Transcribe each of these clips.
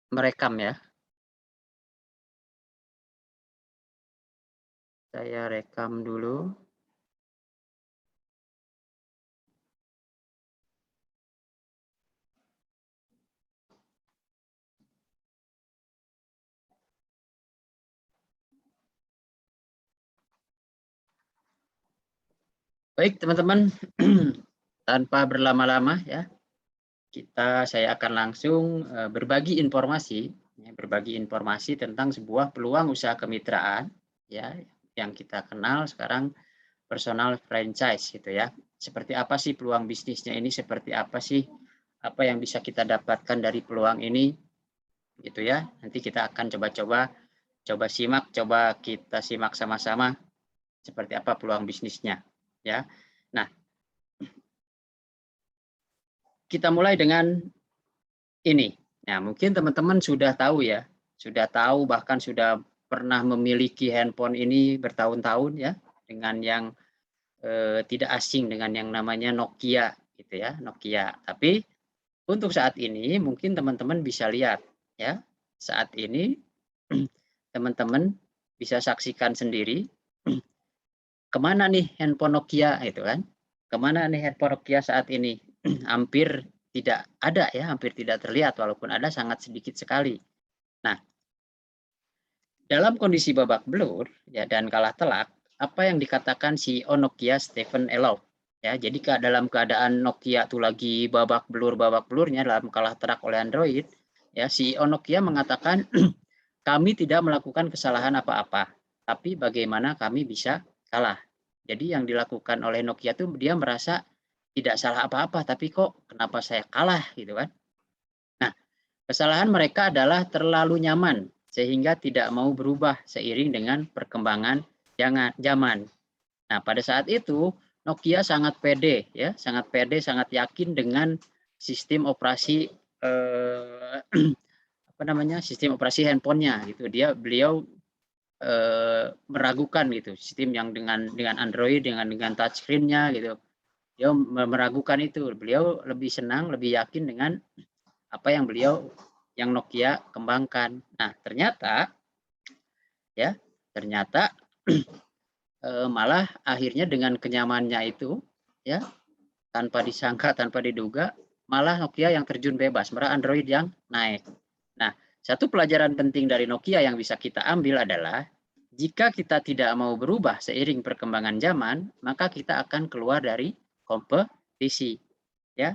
merekam ya. Saya rekam dulu. Baik teman-teman, tanpa berlama-lama ya, saya akan langsung berbagi informasi tentang sebuah peluang usaha kemitraan ya, yang kita kenal sekarang personal franchise gitu ya. Seperti apa sih peluang bisnisnya ini? Seperti apa sih apa yang bisa kita dapatkan dari peluang ini gitu ya. Nanti kita akan coba kita simak sama-sama seperti apa peluang bisnisnya ya. Nah, kita mulai dengan ini. Nah, mungkin teman-teman sudah tahu ya, sudah tahu bahkan sudah pernah memiliki handphone ini bertahun-tahun ya, dengan yang tidak asing dengan yang namanya Nokia gitu ya, Nokia. Tapi untuk saat ini mungkin teman-teman bisa lihat ya, saat ini teman-teman bisa saksikan sendiri kemana nih handphone Nokia itu kan, kemana nih handphone Nokia saat ini. Hampir tidak ada ya, hampir tidak terlihat walaupun ada sangat sedikit sekali. Nah, dalam kondisi babak belur ya dan kalah telak, apa yang dikatakan CEO Nokia Stephen Elop ya, jadi dalam keadaan Nokia itu lagi babak belurnya dalam kalah telak oleh Android ya, CEO Nokia mengatakan kami tidak melakukan kesalahan apa-apa, tapi bagaimana kami bisa kalah. Jadi yang dilakukan oleh Nokia itu dia merasa tidak salah apa-apa, tapi kok kenapa saya kalah gitu kan. Nah, kesalahan mereka adalah terlalu nyaman sehingga tidak mau berubah seiring dengan perkembangan zaman. Nah, pada saat itu Nokia sangat pede ya, sangat yakin dengan sistem operasi apa namanya? Sistem operasi handphonenya gitu. Beliau meragukan gitu sistem yang dengan Android dengan touchscreen-nya gitu. Dia meragukan itu. Beliau lebih senang, lebih yakin dengan apa yang Nokia kembangkan. Nah, ternyata malah akhirnya dengan kenyamanannya itu ya, tanpa disangka, tanpa diduga, malah Nokia yang terjun bebas, malah Android yang naik. Nah, satu pelajaran penting dari Nokia yang bisa kita ambil adalah jika kita tidak mau berubah seiring perkembangan zaman, maka kita akan keluar dari kompetisi. Ya,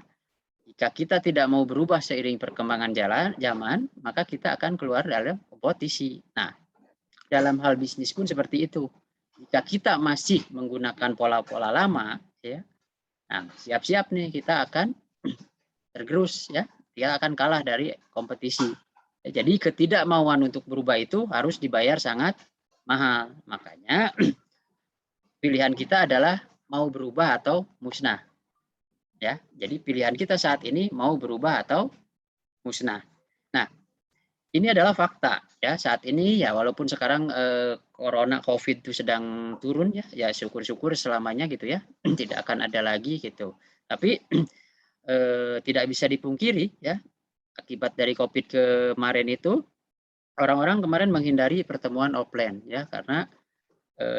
jika kita tidak mau berubah seiring perkembangan zaman, maka kita akan keluar dari kompetisi. Nah, dalam hal bisnis pun seperti itu. Jika kita masih menggunakan pola-pola lama, ya, nah siap-siap nih kita akan tergerus, ya, kita akan kalah dari kompetisi. Jadi ketidakmauan untuk berubah itu harus dibayar sangat mahal. Makanya pilihan kita adalah mau berubah atau musnah. Ya, jadi pilihan kita saat ini mau berubah atau musnah. Nah, ini adalah fakta ya, saat ini ya walaupun sekarang corona COVID itu sedang turun ya, ya syukur-syukur selamanya gitu ya, tidak akan ada lagi gitu. Tapi tidak bisa dipungkiri ya, akibat dari COVID kemarin itu orang-orang kemarin menghindari pertemuan offline ya, karena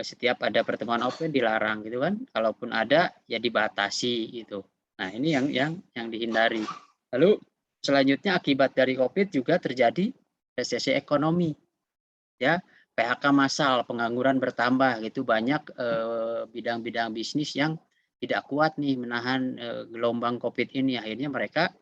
setiap ada pertemuan offline dilarang gitu kan, kalaupun ada ya dibatasi gitu. Nah, ini yang dihindari. Lalu selanjutnya akibat dari COVID juga terjadi resesi ekonomi ya, PHK massal, pengangguran bertambah gitu, banyak bidang-bidang bisnis yang tidak kuat nih menahan gelombang COVID ini, akhirnya mereka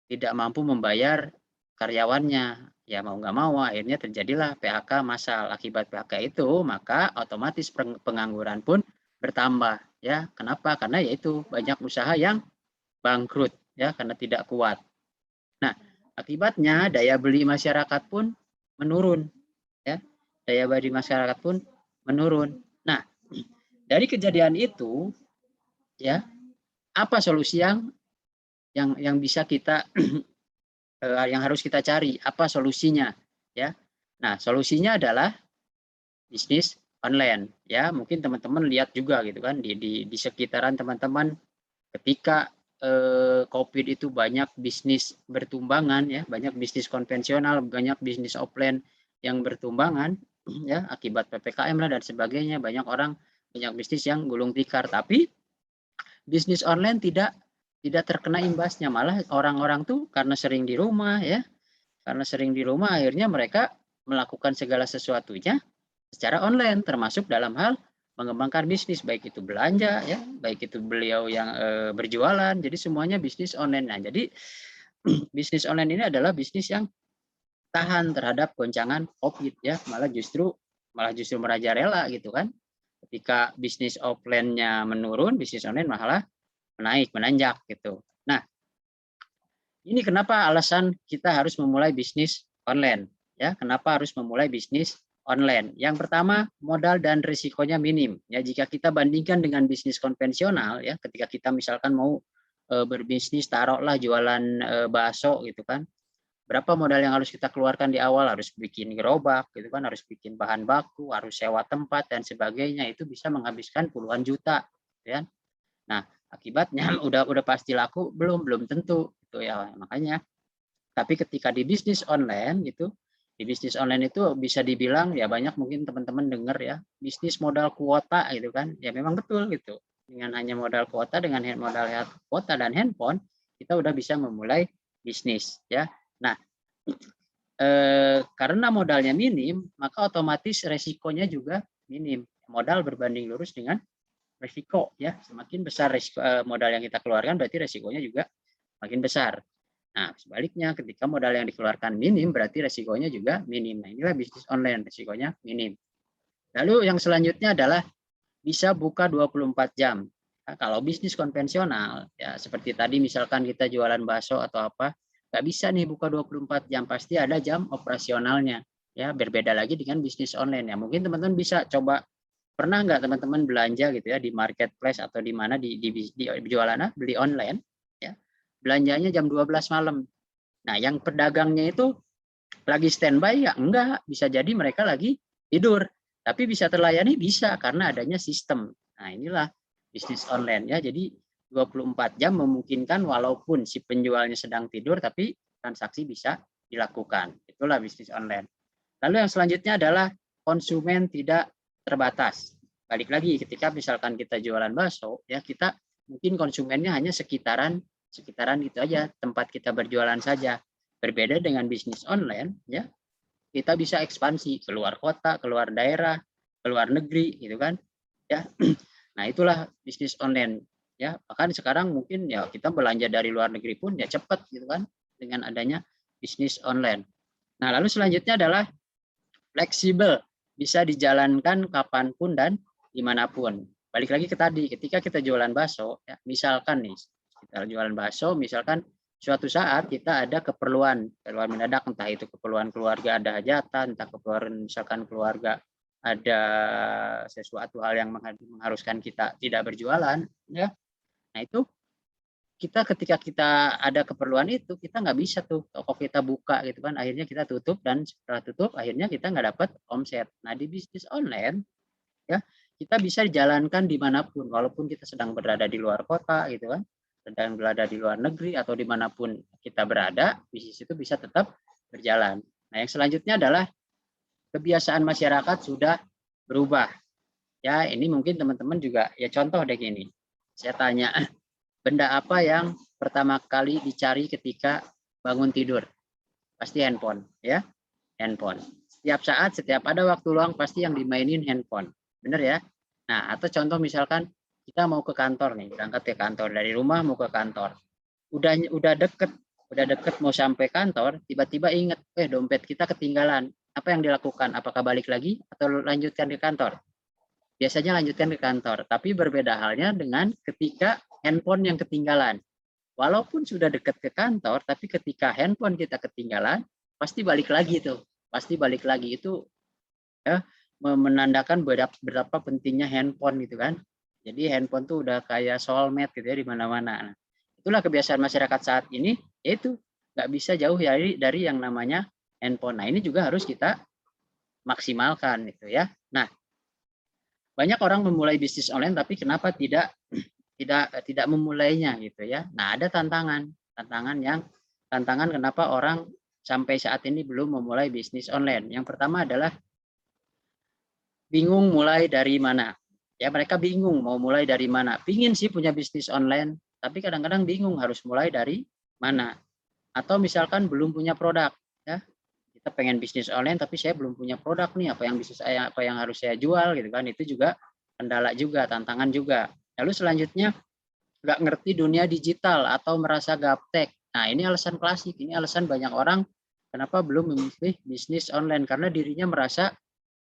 tidak mampu membayar karyawannya. Ya mau nggak mau akhirnya terjadilah PHK massal. Akibat PHK itu maka otomatis pengangguran pun bertambah ya. Kenapa? Karena yaitu banyak usaha yang bangkrut ya karena tidak kuat. Nah, akibatnya daya beli masyarakat pun menurun ya. Daya beli masyarakat pun menurun. Nah, dari kejadian itu ya, apa solusi yang bisa kita yang harus kita cari? Apa solusinya? Ya. Nah, solusinya adalah bisnis online ya. Mungkin teman-teman lihat juga gitu kan di sekitaran teman-teman ketika COVID itu banyak bisnis bertumbangan ya, banyak bisnis konvensional, banyak bisnis offline yang bertumbangan ya akibat PPKM lah dan sebagainya. Banyak orang banyak bisnis yang gulung tikar, tapi bisnis online tidak terkena imbasnya, malah orang-orang tuh karena sering di rumah ya, karena sering di rumah akhirnya mereka melakukan segala sesuatunya secara online, termasuk dalam hal mengembangkan bisnis, baik itu belanja ya, baik itu beliau yang berjualan, jadi semuanya bisnis online. Nah, jadi bisnis online ini adalah bisnis yang tahan terhadap goncangan COVID ya, malah justru merajalela gitu kan. Ketika bisnis offline-nya menurun, bisnis online malah menanjak gitu. Nah, ini kenapa alasan kita harus memulai bisnis online ya. Kenapa harus memulai bisnis online? Yang pertama, modal dan risikonya minim ya. Jika kita bandingkan dengan bisnis konvensional ya, ketika kita misalkan mau berbisnis, taruhlah jualan bakso gitu kan. Berapa modal yang harus kita keluarkan di awal? Harus bikin gerobak gitu kan, harus bikin bahan baku, harus sewa tempat dan sebagainya, itu bisa menghabiskan puluhan juta ya. Nah, akibatnya udah pasti laku belum tentu gitu ya. Makanya tapi ketika di bisnis online gitu, di bisnis online itu bisa dibilang ya, banyak mungkin teman-teman dengar ya, bisnis modal kuota gitu kan. Ya memang betul gitu. Dengan hanya modal kuota, dengan modal kuota dan handphone, kita udah bisa memulai bisnis ya. Nah, karena modalnya minim, maka otomatis resikonya juga minim. Modal berbanding lurus dengan resiko ya. Semakin besar resiko, modal yang kita keluarkan, berarti resikonya juga makin besar. Nah, sebaliknya ketika modal yang dikeluarkan minim, berarti resikonya juga minim. Nah, inilah bisnis online, resikonya minim. Lalu yang selanjutnya adalah bisa buka 24 jam. Nah, kalau bisnis konvensional, ya seperti tadi misalkan kita jualan bakso atau apa, nggak bisa nih buka 24 jam, pasti ada jam operasionalnya. Ya, berbeda lagi dengan bisnis online ya. Mungkin teman-teman bisa coba, pernah nggak teman-teman belanja gitu ya di marketplace atau di mana di jualan beli online ya. Belanjanya jam 12 malam. Nah, yang pedagangnya itu lagi standby ya enggak, bisa jadi mereka lagi tidur. Tapi bisa terlayani, bisa, karena adanya sistem. Nah, inilah bisnis online ya. Jadi 24 jam memungkinkan walaupun si penjualnya sedang tidur, tapi transaksi bisa dilakukan. Itulah bisnis online. Lalu yang selanjutnya adalah konsumen tidak terbatas. Balik lagi, ketika misalkan kita jualan bakso, ya kita mungkin konsumennya hanya sekitaran itu aja, tempat kita berjualan saja. Berbeda dengan bisnis online, ya kita bisa ekspansi keluar kota, keluar daerah, keluar negeri, gitu kan? Ya, nah itulah bisnis online. Ya, bahkan sekarang mungkin ya kita belanja dari luar negeri pun ya cepat, gitu kan? Dengan adanya bisnis online. Nah, lalu selanjutnya adalah fleksibel, bisa dijalankan kapanpun dan dimanapun. Balik lagi ke tadi, ketika kita jualan bakso, ya, misalkan nih, kita jualan bakso, misalkan suatu saat kita ada keperluan mendadak, entah itu keperluan keluarga ada hajatan, entah keperluan misalkan keluarga ada sesuatu hal yang mengharuskan kita tidak berjualan, ya. Nah itu ketika kita ada keperluan itu, kita nggak bisa tuh toko kita buka gitu kan, akhirnya kita tutup, dan setelah tutup akhirnya kita nggak dapat omset. Nah, di bisnis online ya kita bisa dijalankan dimanapun, walaupun kita sedang berada di luar kota gitu kan, sedang berada di luar negeri atau dimanapun kita berada, bisnis itu bisa tetap berjalan. Nah, yang selanjutnya adalah kebiasaan masyarakat sudah berubah. Ya, ini mungkin teman-teman juga ya, contoh deh gini. Saya tanya, benda apa yang pertama kali dicari ketika bangun tidur? Pasti handphone, ya. Handphone. Setiap saat, setiap ada waktu luang pasti yang dimainin handphone. Bener ya? Nah, atau contoh misalkan kita mau ke kantor nih, berangkat ke kantor, dari rumah mau ke kantor. Udah deket mau sampai kantor, tiba-tiba ingat, dompet kita ketinggalan. Apa yang dilakukan? Apakah balik lagi atau lanjutkan ke kantor? Biasanya lanjutkan ke kantor, tapi berbeda halnya dengan ketika handphone yang ketinggalan. Walaupun sudah dekat ke kantor, tapi ketika handphone kita ketinggalan, pasti balik lagi tuh. Pasti balik lagi, itu ya, menandakan berapa pentingnya handphone gitu kan. Jadi handphone tuh udah kayak soulmate gitu ya di mana-mana. Nah, itulah kebiasaan masyarakat saat ini, yaitu nggak bisa jauh dari yang namanya handphone. Nah, ini juga harus kita maksimalkan gitu ya. Nah, banyak orang memulai bisnis online, tapi kenapa tidak tidak memulainya gitu ya. Nah, ada tantangan kenapa orang sampai saat ini belum memulai bisnis online. Yang pertama adalah bingung mulai dari mana. Ya, mereka bingung mau mulai dari mana. Pingin sih punya bisnis online, tapi kadang-kadang bingung harus mulai dari mana. Atau misalkan belum punya produk, ya. Kita pengen bisnis online tapi saya belum punya produk nih, apa yang harus saya jual gitu kan. Itu juga kendala juga, tantangan juga. Lalu selanjutnya nggak ngerti dunia digital atau merasa gaptek. Nah, ini alasan klasik, ini alasan banyak orang kenapa belum memilih bisnis online karena dirinya merasa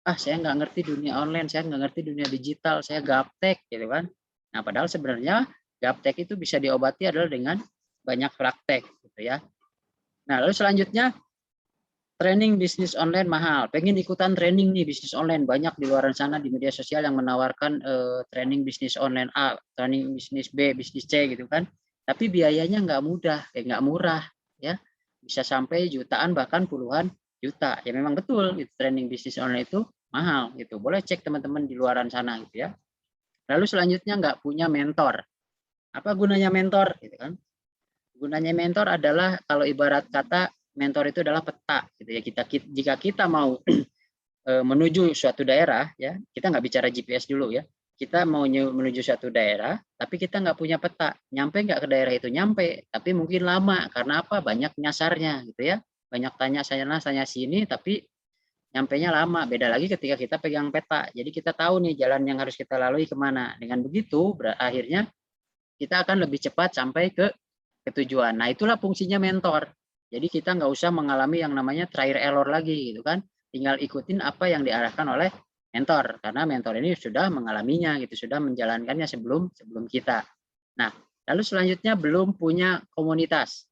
saya nggak ngerti dunia online, saya nggak ngerti dunia digital, saya gaptek gitu kan. Nah, padahal sebenarnya gaptek itu bisa diobati adalah dengan banyak praktek gitu ya. Nah, lalu selanjutnya training bisnis online mahal. Pengen ikutan training nih bisnis online, banyak di luar sana di media sosial yang menawarkan training bisnis online A, training bisnis B, bisnis C gitu kan. Tapi biayanya nggak mudah, nggak murah ya. Bisa sampai jutaan bahkan puluhan juta. Ya memang betul gitu, training bisnis online itu mahal gitu. Boleh cek teman-teman di luaran sana gitu ya. Lalu selanjutnya nggak punya mentor. Apa gunanya mentor gitu kan? Gunanya mentor adalah kalau ibarat kata mentor itu adalah peta gitu ya. Jika kita mau menuju suatu daerah ya, kita nggak bicara GPS dulu ya. Kita mau menuju suatu daerah, tapi kita nggak punya peta. Nyampe nggak ke daerah itu? Nyampe, tapi mungkin lama. Karena apa? Banyak nyasarnya gitu ya. Banyak tanya sana, sini, tapi nyampenya lama. Beda lagi ketika kita pegang peta. Jadi kita tahu nih jalan yang harus kita lalui kemana. Dengan begitu, akhirnya kita akan lebih cepat sampai ke tujuan. Nah, itulah fungsinya mentor. Jadi kita nggak usah mengalami yang namanya trial error lagi gitu kan. Tinggal ikutin apa yang diarahkan oleh mentor karena mentor ini sudah mengalaminya gitu, sudah menjalankannya sebelum kita. Nah, lalu selanjutnya belum punya komunitas.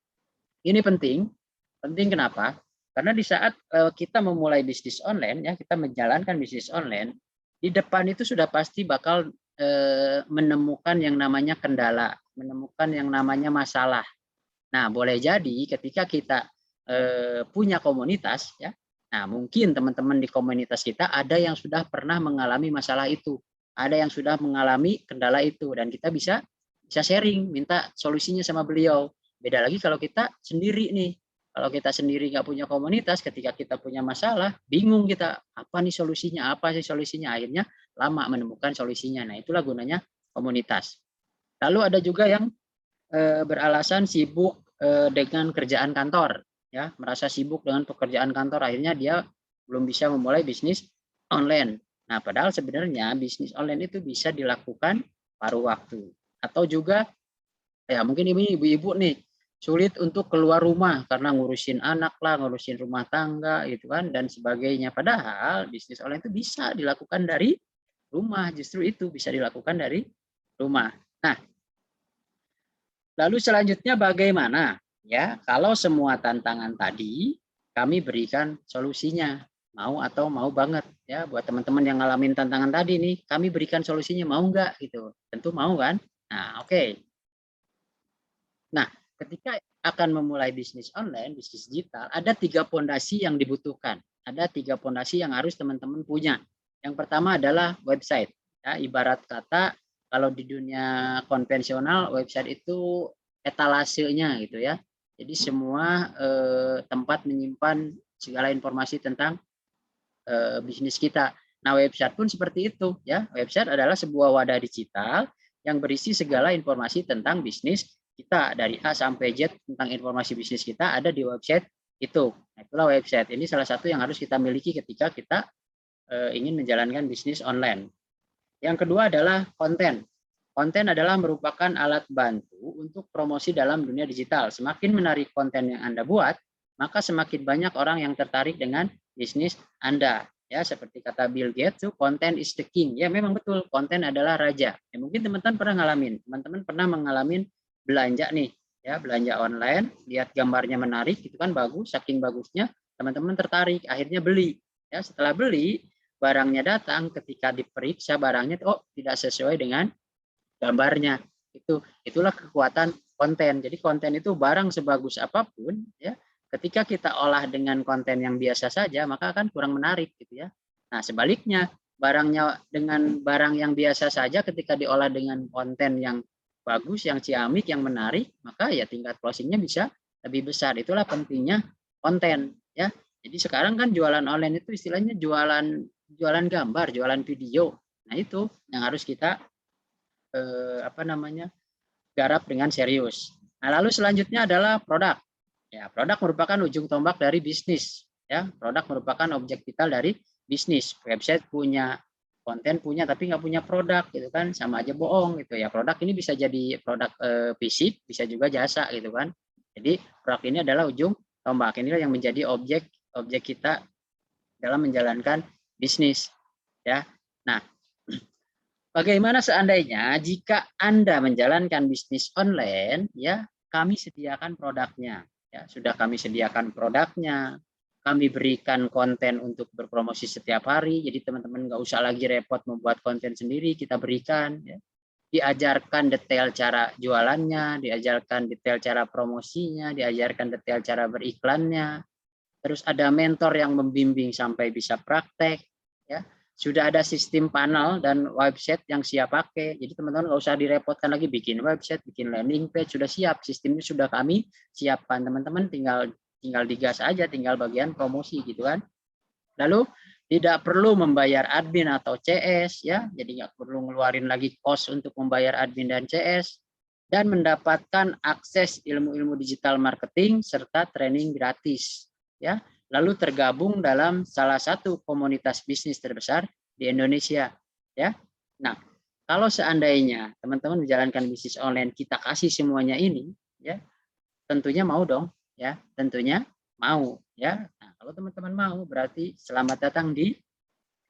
Ini penting. Penting kenapa? Karena di saat kita memulai bisnis online ya, kita menjalankan bisnis online, di depan itu sudah pasti bakal menemukan yang namanya kendala, menemukan yang namanya masalah. Nah, boleh jadi ketika kita punya komunitas ya, nah mungkin teman-teman di komunitas kita ada yang sudah pernah mengalami masalah itu, ada yang sudah mengalami kendala itu, dan kita bisa sharing, minta solusinya sama beliau. Beda lagi kalau kita sendiri nih. Kalau kita sendiri nggak punya komunitas, ketika kita punya masalah, bingung kita, apa nih solusinya, apa sih solusinya, akhirnya lama menemukan solusinya. Nah, itulah gunanya komunitas. Lalu ada juga yang beralasan sibuk dengan kerjaan kantor, ya, merasa sibuk dengan pekerjaan kantor, akhirnya dia belum bisa memulai bisnis online. Nah, padahal sebenarnya bisnis online itu bisa dilakukan paruh waktu. Atau juga ya mungkin ibu-ibu nih sulit untuk keluar rumah karena ngurusin anak lah, ngurusin rumah tangga gitu kan dan sebagainya. Padahal bisnis online itu bisa dilakukan dari rumah, justru itu bisa dilakukan dari rumah. Nah, lalu selanjutnya bagaimana? Ya, kalau semua tantangan tadi kami berikan solusinya. Mau atau mau banget ya buat teman-teman yang ngalamin tantangan tadi nih, kami berikan solusinya, mau nggak gitu. Tentu mau kan? Nah, oke. Nah, ketika akan memulai bisnis online, bisnis digital, ada 3 pondasi yang dibutuhkan. Ada 3 pondasi yang harus teman-teman punya. Yang pertama adalah website. Ya, ibarat kata kalau di dunia konvensional, website itu etalasenya gitu ya. Jadi semua tempat menyimpan segala informasi tentang bisnis kita. Nah, website pun seperti itu ya. Website adalah sebuah wadah digital yang berisi segala informasi tentang bisnis kita dari A sampai Z tentang informasi bisnis kita ada di website itu. Nah, itulah website. Ini salah satu yang harus kita miliki ketika kita ingin menjalankan bisnis online. Yang kedua adalah konten. Konten adalah merupakan alat bantu untuk promosi dalam dunia digital. Semakin menarik konten yang Anda buat, maka semakin banyak orang yang tertarik dengan bisnis Anda. Ya, seperti kata Bill Gates, content is the king. Ya, memang betul, konten adalah raja. Ya, mungkin teman-teman pernah ngalamin. Teman-teman pernah mengalami belanja nih, ya, belanja online, lihat gambarnya menarik, itu kan bagus, saking bagusnya, teman-teman tertarik, akhirnya beli. Ya, setelah beli, barangnya datang, ketika diperiksa barangnya, oh, tidak sesuai dengan gambarnya. Itulah kekuatan konten. Jadi konten itu barang sebagus apapun ya, ketika kita olah dengan konten yang biasa saja maka akan kurang menarik gitu ya. Nah, sebaliknya barang yang biasa saja ketika diolah dengan konten yang bagus, yang ciamik, yang menarik, maka ya tingkat closingnya bisa lebih besar. Itulah pentingnya konten ya. Jadi sekarang kan jualan online itu istilahnya jualan gambar, jualan video. Nah itu yang harus kita garap dengan serius. Nah lalu selanjutnya adalah produk. Ya, produk merupakan ujung tombak dari bisnis. Ya, produk merupakan objek vital dari bisnis. Website punya, konten punya, tapi nggak punya produk, gitu kan? Sama aja bohong, gitu ya. Produk ini bisa jadi produk fisik, bisa juga jasa, gitu kan? Jadi produk ini adalah ujung tombak. Inilah yang menjadi objek kita dalam menjalankan bisnis. Ya, nah. Bagaimana seandainya jika Anda menjalankan bisnis online, ya kami sediakan produknya. Ya, sudah kami sediakan produknya, kami berikan konten untuk berpromosi setiap hari, jadi teman-teman nggak usah lagi repot membuat konten sendiri, kita berikan. Ya. Diajarkan detail cara jualannya, diajarkan detail cara promosinya, diajarkan detail cara beriklannya, terus ada mentor yang membimbing sampai bisa praktek. Ya. Sudah ada sistem panel dan website yang siap pakai. Jadi teman-teman nggak usah direpotkan lagi bikin website, bikin landing page, sudah siap. Sistemnya sudah kami siapkan. Teman-teman tinggal digas aja, tinggal bagian promosi gitu kan. Lalu tidak perlu membayar admin atau CS ya. Jadi nggak perlu ngeluarin lagi cost untuk membayar admin dan CS, dan mendapatkan akses ilmu-ilmu digital marketing serta training gratis ya. Lalu tergabung dalam salah satu komunitas bisnis terbesar di Indonesia ya. Nah, kalau seandainya teman-teman menjalankan bisnis online, kita kasih semuanya ini ya, tentunya mau dong ya, tentunya mau ya. Nah, kalau teman-teman mau berarti selamat datang di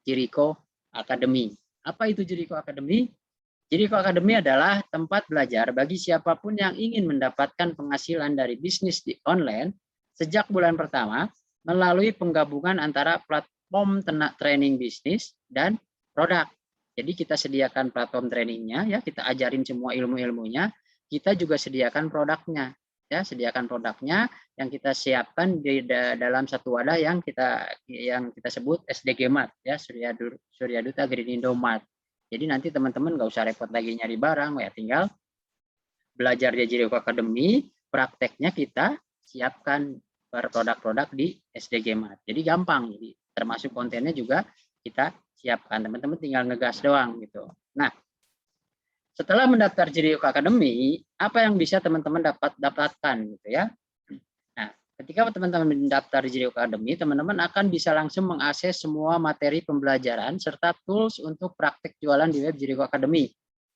Jericho Academy. Apa itu Jericho Academy? Jericho Academy adalah tempat belajar bagi siapapun yang ingin mendapatkan penghasilan dari bisnis di online sejak bulan pertama melalui penggabungan antara platform training bisnis dan produk. Jadi kita sediakan platform trainingnya, ya kita ajarin semua ilmu-ilmunya, kita juga sediakan produknya, ya sediakan produknya yang kita siapkan di dalam satu wadah yang kita sebut SDG Mart, ya Surya Duta Green Mart. Jadi nanti teman-teman nggak usah repot lagi nyari barang, ya tinggal belajar di Jericho Academy, prakteknya kita siapkan produk-produk di SDG Mart. Jadi gampang, jadi termasuk kontennya juga kita siapkan. Teman-teman tinggal ngegas doang gitu. Nah, setelah mendaftar Jericho Academy, apa yang bisa teman-teman dapatkan gitu ya? Nah, ketika teman-teman mendaftar Jericho Academy, teman-teman akan bisa langsung mengakses semua materi pembelajaran serta tools untuk praktek jualan di web Jericho Academy.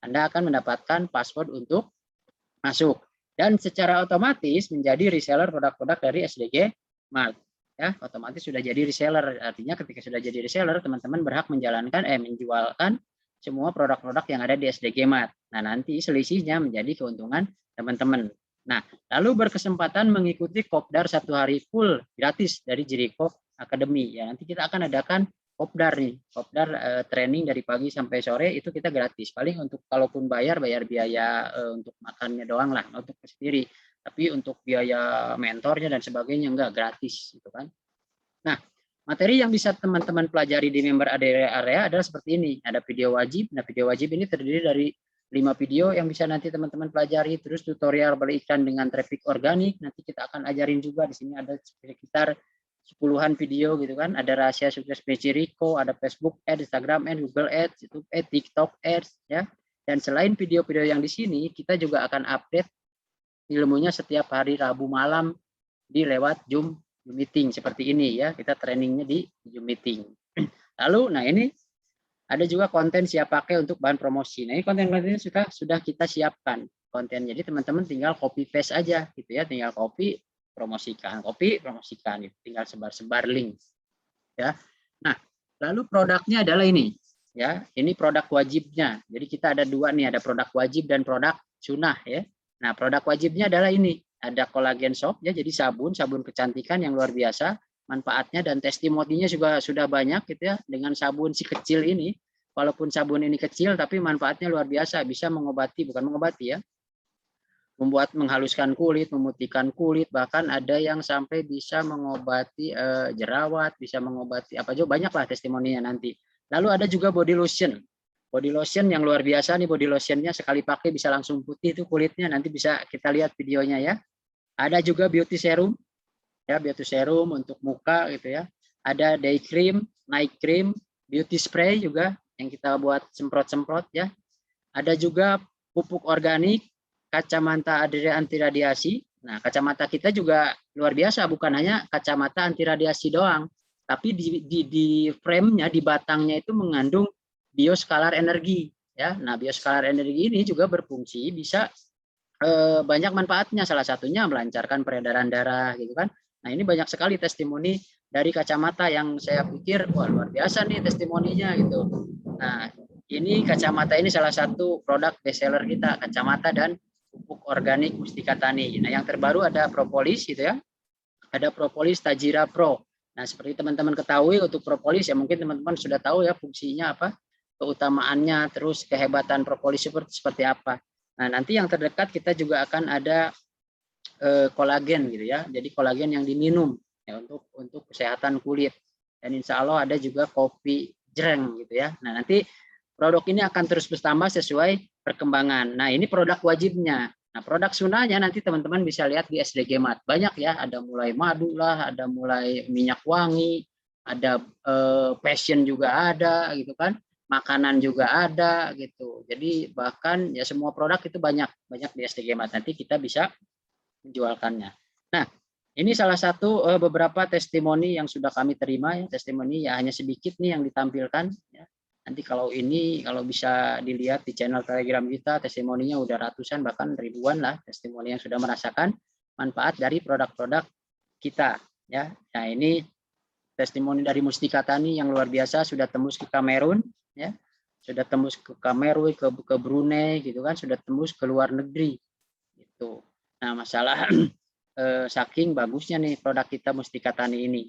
Anda akan mendapatkan password untuk masuk dan secara otomatis menjadi reseller produk-produk dari SDG Mart. Ya, otomatis sudah jadi reseller. Artinya ketika sudah jadi reseller, teman-teman berhak menjualkan semua produk-produk yang ada di SDG Mart. Nah, nanti selisihnya menjadi keuntungan teman-teman. Nah, lalu berkesempatan mengikuti kopdar 1 hari full gratis dari Jericho Academy. Ya, nanti kita akan adakan kopdar nih, kopdar training dari pagi sampai sore itu kita gratis. Paling untuk kalaupun bayar biaya untuk makannya doang lah, untuk sendiri. Tapi untuk biaya mentornya dan sebagainya enggak, gratis gitu kan. Nah, materi yang bisa teman-teman pelajari di member area adalah seperti ini. Ada video wajib. Nah, video wajib ini terdiri dari 5 video yang bisa nanti teman-teman pelajari, terus tutorial beriklan dengan traffic organik. Nanti kita akan ajarin juga di sini ada sekitar 10-an video gitu kan, ada rahasia sukses Jericho, ada Facebook Ads, Instagram Ads, Google Ads, YouTube Ads, TikTok Ads ya. Dan selain video-video yang di sini, kita juga akan update ilmunya setiap hari Rabu malam di lewat Zoom meeting seperti ini ya. Kita trainingnya di Zoom meeting. Lalu nah ini ada juga konten siap pakai untuk bahan promosi. Nah, ini konten-kontennya sudah kita siapkan konten. Jadi teman-teman tinggal copy paste aja gitu ya, tinggal copy promosikan, gitu. Tinggal sebar-sebar link ya. Nah, lalu produknya adalah ini ya, ini produk wajibnya. Jadi kita ada 2 nih, ada produk wajib dan produk sunnah ya. Nah, produk wajibnya adalah ini, ada collagen soap ya, jadi sabun kecantikan yang luar biasa manfaatnya, dan testimoninya juga sudah banyak gitu ya. Dengan sabun si kecil ini, walaupun sabun ini kecil tapi manfaatnya luar biasa, bisa mengobati, bukan mengobati ya, membuat menghaluskan kulit, memutihkan kulit, bahkan ada yang sampai bisa mengobati jerawat, bisa mengobati apa juga, banyaklah testimoninya nanti. Lalu ada juga body lotion. body lotion yang luar biasa nih, body lotionnya sekali pakai bisa langsung putih itu kulitnya, nanti bisa kita lihat videonya ya. Ada juga beauty serum, ya beauty serum untuk muka gitu ya. Ada day cream, night cream, beauty spray juga yang kita buat semprot-semprot ya. Ada juga pupuk organik, kacamata anti radiasi. Nah, kacamata kita juga luar biasa, bukan hanya kacamata anti radiasi doang, tapi di frame-nya, di batangnya itu mengandung bioskalar energi ya. Nah, bioskalar energi ini juga berfungsi bisa banyak manfaatnya, salah satunya melancarkan peredaran darah gitu kan. Nah, ini banyak sekali testimoni dari kacamata yang saya pikir wah luar biasa nih testimoninya gitu. Nah, ini kacamata ini salah satu produk best seller kita, kacamata dan pupuk organik Mustika Tani. Nah, yang terbaru ada propolis gitu ya. Ada propolis Tajira Pro. Nah, seperti teman-teman ketahui untuk propolis ya mungkin teman-teman sudah tahu ya fungsinya apa, keutamaannya, terus kehebatan propolis seperti apa. Nah, nanti yang terdekat kita juga akan ada kolagen gitu ya. Jadi kolagen yang diminum ya untuk kesehatan kulit. Dan insya Allah ada juga kopi jreng gitu ya. Nah, nanti produk ini akan terus bertambah sesuai perkembangan. Nah, ini produk wajibnya. Nah, produk sunahnya nanti teman-teman bisa lihat di SDG Mat. Banyak ya, ada mulai madu lah, ada mulai minyak wangi, ada passion juga ada gitu kan. Makanan juga ada gitu. Jadi bahkan ya semua produk itu banyak di SDG Mat. Nanti kita bisa menjualkannya. Nah, ini salah satu beberapa testimoni yang sudah kami terima ya, testimoni ya hanya sedikit nih yang ditampilkan ya. Nanti kalau ini kalau bisa dilihat di channel Telegram kita testimoninya udah ratusan bahkan ribuan lah testimoni yang sudah merasakan manfaat dari produk-produk kita ya. Nah, ini testimoni dari Mustika Tani yang luar biasa sudah tembus ke Kamerun ya. Sudah tembus ke Kamerun, ke Brunei gitu kan, sudah tembus ke luar negeri gitu. Nah, masalah saking bagusnya nih produk kita Mustika Tani ini.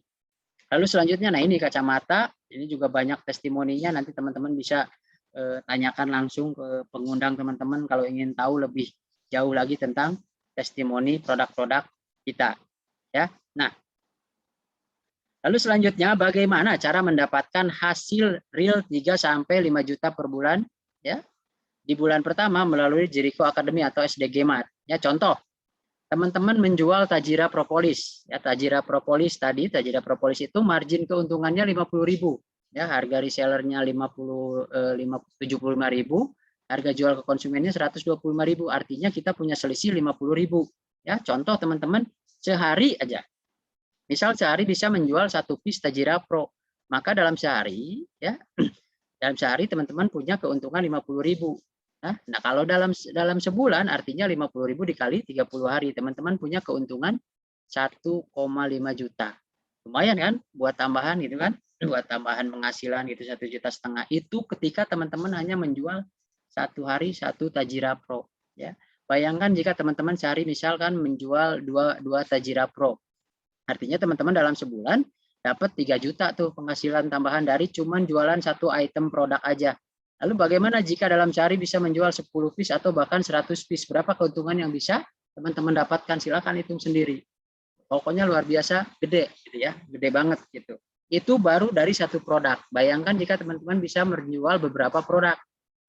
Lalu selanjutnya, nah ini kacamata, ini juga banyak testimoninya, nanti teman-teman bisa tanyakan langsung ke pengundang teman-teman kalau ingin tahu lebih jauh lagi tentang testimoni produk-produk kita. Ya, nah, lalu selanjutnya bagaimana cara mendapatkan hasil real 3-5 juta per bulan? Ya, di bulan pertama melalui Jericho Academy atau SDG Mat. Ya, contoh, teman-teman menjual Tajira Propolis ya, Tajira Propolis tadi, Tajira Propolis itu margin keuntungannya 50.000 ya, harga resellernya 75.000, harga jual ke konsumennya 125.000, artinya kita punya selisih 50.000 ya. Contoh teman-teman, sehari aja misal sehari bisa menjual 1 piece Tajira Pro, maka dalam sehari ya dalam sehari teman-teman punya keuntungan 50.000. Nah, kalau dalam sebulan artinya 50.000 dikali 30 hari, teman-teman punya keuntungan 1,5 juta. Lumayan kan buat tambahan gitu kan? Buat tambahan penghasilan gitu 1,5 juta. Itu ketika teman-teman hanya menjual 1 hari 1 Tajira Pro ya. Bayangkan jika teman-teman sehari misalkan menjual 2 Tajira Pro. Artinya teman-teman dalam sebulan dapat 3 juta tuh penghasilan tambahan dari cuman jualan 1 item produk aja. Lalu bagaimana jika dalam sehari bisa menjual 10 piece atau bahkan 100 piece? Berapa keuntungan yang bisa teman-teman dapatkan? Silakan hitung sendiri. Pokoknya luar biasa gede gitu ya, gede banget gitu. Itu baru dari 1 produk. Bayangkan jika teman-teman bisa menjual beberapa produk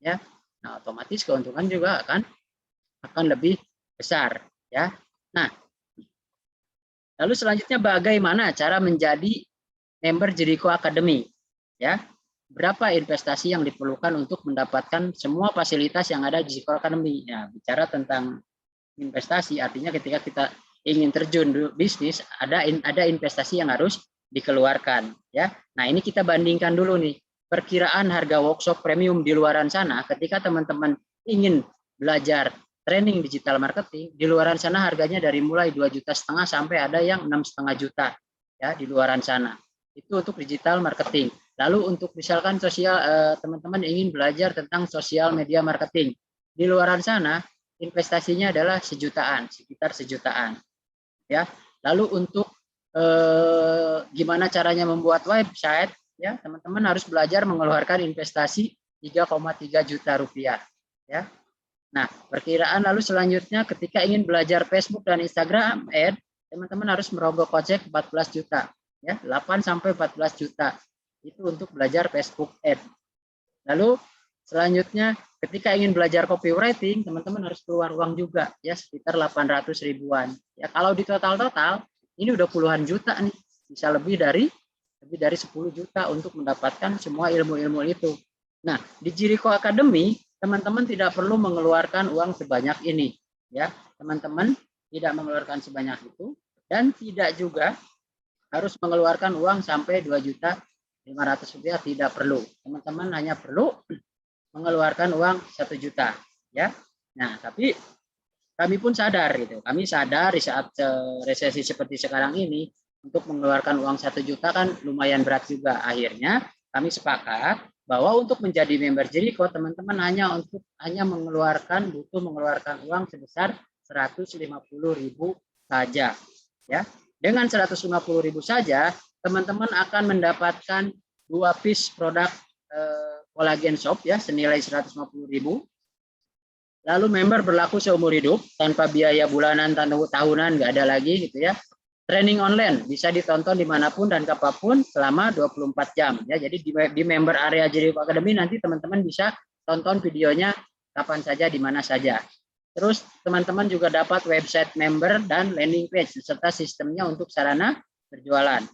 ya. Nah, otomatis keuntungan juga akan lebih besar ya. Nah, lalu selanjutnya bagaimana cara menjadi member Jericho Academy ya? Berapa investasi yang diperlukan untuk mendapatkan semua fasilitas yang ada di Jericho Academy? Ya, bicara tentang investasi artinya ketika kita ingin terjun bisnis ada investasi yang harus dikeluarkan ya. Nah, ini kita bandingkan dulu nih perkiraan harga workshop premium di luaran sana ketika teman-teman ingin belajar training digital marketing di luaran sana harganya dari mulai 2,5 juta sampai ada yang 6,5 juta ya di luaran sana. Itu untuk digital marketing. Lalu untuk misalkan sosial teman-teman ingin belajar tentang sosial media marketing di luaran sana investasinya adalah sekitar 1 jutaan ya. Lalu untuk gimana caranya membuat website ya, teman-teman harus belajar mengeluarkan investasi 3,3 juta rupiah ya. Nah, perkiraan lalu selanjutnya ketika ingin belajar Facebook dan Instagram Ad, teman-teman harus merogoh kocek 14 juta ya, 8 sampai 14 juta itu untuk belajar Facebook Ad. Lalu Selanjutnya, ketika ingin belajar copywriting, teman-teman harus keluar uang juga, ya sekitar 800 ribuan. Ya kalau di total ini udah puluhan juta nih, bisa lebih dari 10 juta untuk mendapatkan semua ilmu-ilmu itu. Nah, di Jericho Academy, teman-teman tidak perlu mengeluarkan uang sebanyak ini, ya. Teman-teman tidak mengeluarkan sebanyak itu dan tidak juga harus mengeluarkan uang sampai 2.500.000 rupiah, tidak perlu. Teman-teman hanya perlu mengeluarkan uang 1 juta, ya. Nah, tapi kami pun sadar gitu. Kami sadar di saat resesi seperti sekarang ini untuk mengeluarkan uang 1 juta kan lumayan berat juga. Akhirnya kami sepakat bahwa untuk menjadi member Jericho, teman-teman hanya butuh mengeluarkan uang sebesar 150.000 saja, ya. Dengan 150.000 saja, teman-teman akan mendapatkan 2 piece produk Collagen Shop ya senilai 150.000. Lalu member berlaku seumur hidup tanpa biaya bulanan atau tahunan, nggak ada lagi gitu ya. Training online bisa ditonton dimanapun dan kapanpun selama 24 jam ya. Jadi di member area Jericho Academy nanti teman-teman bisa tonton videonya kapan saja di mana saja. Terus teman-teman juga dapat website member dan landing page serta sistemnya untuk sarana berjualan.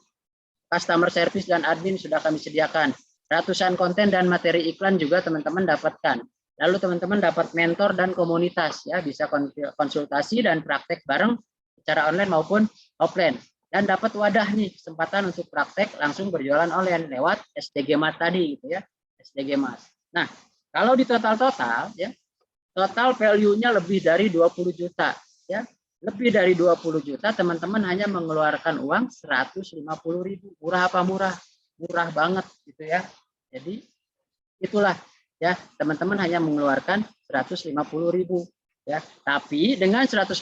Customer service dan admin sudah kami sediakan. Ratusan konten dan materi iklan juga teman-teman dapatkan. Lalu teman-teman dapat mentor dan komunitas ya, bisa konsultasi dan praktek bareng secara online maupun offline. Dan dapat wadah nih, kesempatan untuk praktek langsung berjualan online lewat SDG Mat tadi gitu ya, SDG Mat. Nah, kalau di total ya, total value-nya lebih dari 20 juta ya. Lebih dari 20 juta teman-teman hanya mengeluarkan uang 150.000. Murah apa murah? Murah banget gitu ya. Jadi itulah ya, teman-teman hanya mengeluarkan 150.000 ya. Tapi dengan 150.000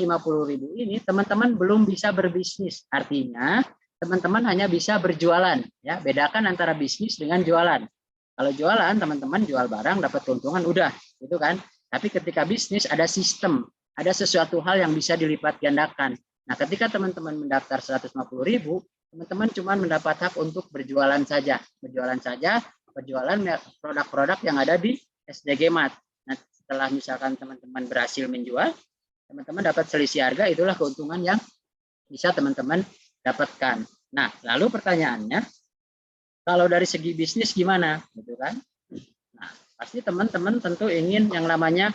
ini teman-teman belum bisa berbisnis. Artinya teman-teman hanya bisa berjualan ya. Bedakan antara bisnis dengan jualan. Kalau jualan teman-teman jual barang dapat keuntungan udah, gitu kan. Tapi ketika bisnis ada sistem, ada sesuatu hal yang bisa dilipat gandakan. Nah, ketika teman-teman mendaftar 150.000, teman-teman cuma mendapat hak untuk berjualan saja, berjualan produk-produk yang ada di SDG Mat. Nah, setelah misalkan teman-teman berhasil menjual, teman-teman dapat selisih harga, itulah keuntungan yang bisa teman-teman dapatkan. Nah, lalu pertanyaannya, kalau dari segi bisnis gimana, gitu kan? Nah, pasti teman-teman tentu ingin yang namanya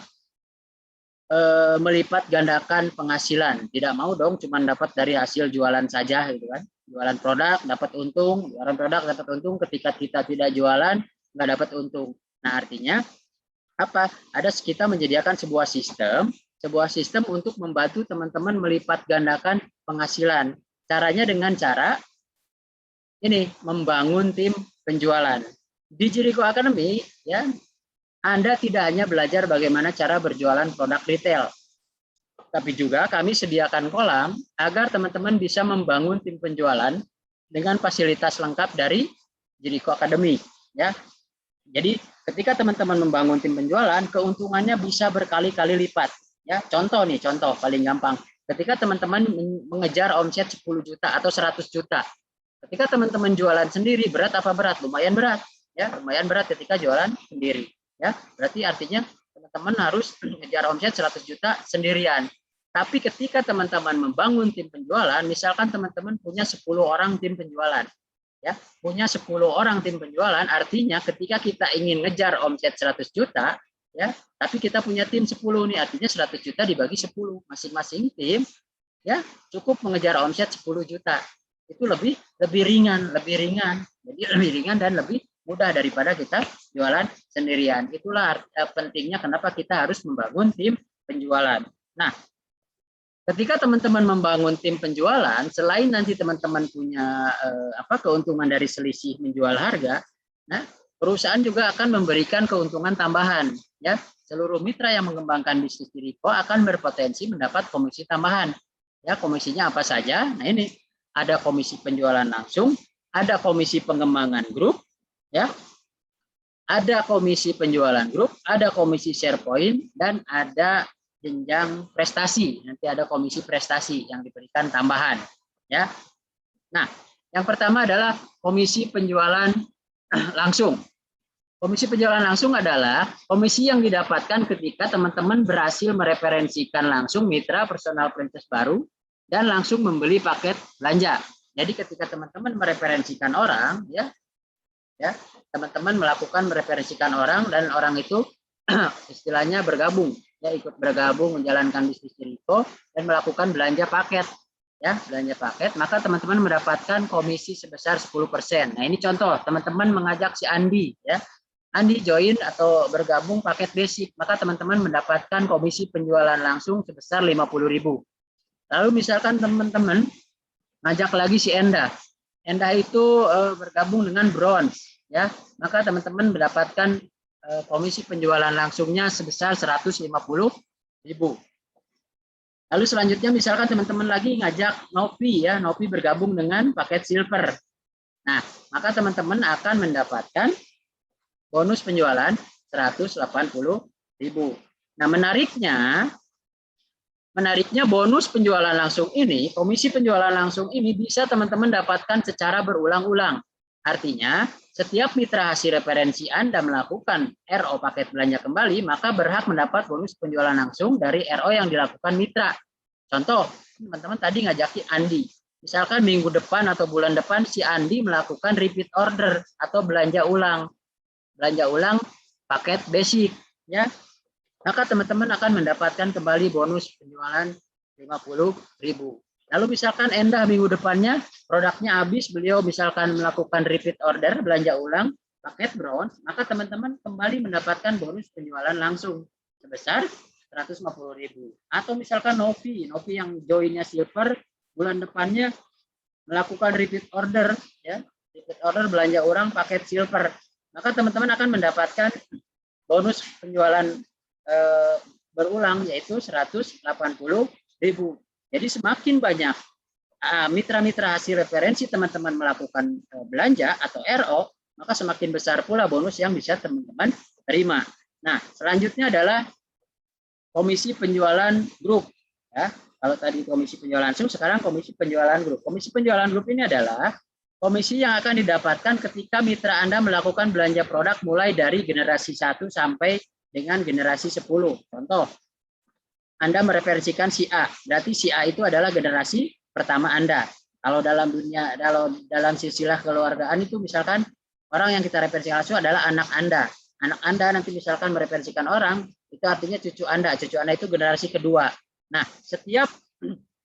melipat gandakan penghasilan. Tidak mau dong cuma dapat dari hasil jualan saja, gitu kan? Jualan produk dapat untung, ketika kita tidak jualan nggak dapat untung. Nah, artinya apa? Kita menyediakan sebuah sistem untuk membantu teman-teman melipat gandakan penghasilan. Caranya dengan cara ini, membangun tim penjualan. Di Jericho Academy ya, Anda tidak hanya belajar bagaimana cara berjualan produk retail, tapi juga kami sediakan kolam agar teman-teman bisa membangun tim penjualan dengan fasilitas lengkap dari Jericho Academy ya. Jadi ketika teman-teman membangun tim penjualan, keuntungannya bisa berkali-kali lipat ya. Contoh paling gampang. Ketika teman-teman mengejar omset 10 juta atau 100 juta. Ketika teman-teman jualan sendiri, berat apa berat? Lumayan berat ya, lumayan berat ketika jualan sendiri ya. Berarti artinya teman-teman harus mengejar omset 100 juta sendirian. Tapi ketika teman-teman membangun tim penjualan, misalkan teman-teman punya 10 orang tim penjualan, ya, punya 10 orang tim penjualan, artinya ketika kita ingin ngejar omset 100 juta, ya, tapi kita punya tim 10 nih, artinya 100 juta dibagi 10, masing-masing tim, ya, cukup mengejar omset 10 juta. Itu lebih ringan, jadi lebih ringan dan lebih mudah daripada kita jualan sendirian. Itulah pentingnya kenapa kita harus membangun tim penjualan. Nah, ketika teman-teman membangun tim penjualan, selain nanti teman-teman punya keuntungan dari selisih menjual harga, nah, perusahaan juga akan memberikan keuntungan tambahan. Ya, seluruh mitra yang mengembangkan bisnis Jericho akan berpotensi mendapat komisi tambahan. Ya, komisinya apa saja? Nah, ini ada komisi penjualan langsung, ada komisi pengembangan grup, ya, ada komisi penjualan grup, ada komisi share point, dan ada jenjang prestasi. Nanti ada komisi prestasi yang diberikan tambahan. Ya. Nah, yang pertama adalah komisi penjualan langsung. Komisi penjualan langsung adalah komisi yang didapatkan ketika teman-teman berhasil mereferensikan langsung mitra personal franchise baru dan langsung membeli paket belanja. Jadi ketika teman-teman mereferensikan orang, ya, teman-teman melakukan mereferensikan orang dan orang itu istilahnya bergabung, ya, ikut bergabung menjalankan bisnis Riko dan melakukan belanja paket, ya, belanja paket, maka teman-teman mendapatkan komisi sebesar 10%. Nah, ini contoh teman-teman mengajak si Andi, ya. Andi join atau bergabung paket basic, maka teman-teman mendapatkan komisi penjualan langsung sebesar 50.000. Lalu misalkan teman-teman ngajak lagi si Endah. Endah itu bergabung dengan bronze, ya. Maka teman-teman mendapatkan komisi penjualan langsungnya sebesar 150.000. Lalu selanjutnya misalkan teman-teman lagi ngajak Novi, ya, Novi bergabung dengan paket silver. Nah, maka teman-teman akan mendapatkan bonus penjualan 180.000. Nah, menariknya bonus penjualan langsung ini, komisi penjualan langsung ini bisa teman-teman dapatkan secara berulang-ulang. Artinya, setiap mitra hasil referensi Anda melakukan RO paket belanja kembali, maka berhak mendapat bonus penjualan langsung dari RO yang dilakukan mitra. Contoh, teman-teman tadi ngajakin Andi. Misalkan minggu depan atau bulan depan si Andi melakukan repeat order atau belanja ulang paket basic, ya, maka teman-teman akan mendapatkan kembali bonus penjualan 50.000. Lalu misalkan Endah minggu depannya produknya habis, beliau misalkan melakukan repeat order belanja ulang paket bronze, maka teman-teman kembali mendapatkan bonus penjualan langsung sebesar 150.000. Atau misalkan Novi yang joinnya silver, bulan depannya melakukan repeat order, ya, repeat order belanja ulang paket silver, maka teman-teman akan mendapatkan bonus penjualan berulang yaitu 180.000. Jadi semakin banyak mitra-mitra hasil referensi teman-teman melakukan belanja atau RO, maka semakin besar pula bonus yang bisa teman-teman terima. Nah, selanjutnya adalah komisi penjualan grup, ya. Kalau tadi komisi penjualan langsung, sekarang komisi penjualan grup. Komisi penjualan grup ini adalah komisi yang akan didapatkan ketika mitra Anda melakukan belanja produk mulai dari generasi 1 sampai dengan generasi 10. Contoh, Anda mereferensikan si A, berarti si A itu adalah generasi pertama Anda. Kalau dalam silsilah keluargaan itu misalkan orang yang kita referensikan langsung adalah anak Anda. Anak Anda nanti misalkan mereferensikan orang, itu artinya cucu Anda. Cucu Anda itu generasi kedua. Nah,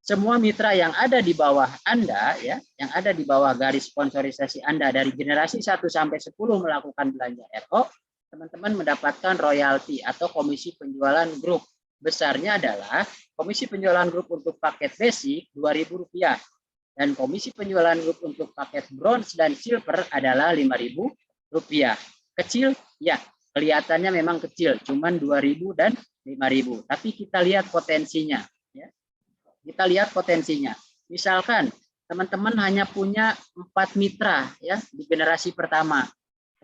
semua mitra yang ada di bawah Anda, ya, yang ada di bawah garis sponsorisasi Anda dari generasi 1 sampai 10 melakukan belanja RO, teman-teman mendapatkan royalti atau komisi penjualan grup. Besarnya adalah komisi penjualan grup untuk paket basic Rp2.000 dan komisi penjualan grup untuk paket bronze dan silver adalah Rp5.000. Kecil, ya, kelihatannya memang kecil, cuman 2.000 dan 5.000. Tapi kita lihat potensinya. Kita lihat potensinya. Misalkan teman-teman hanya punya 4 mitra, ya, di generasi pertama.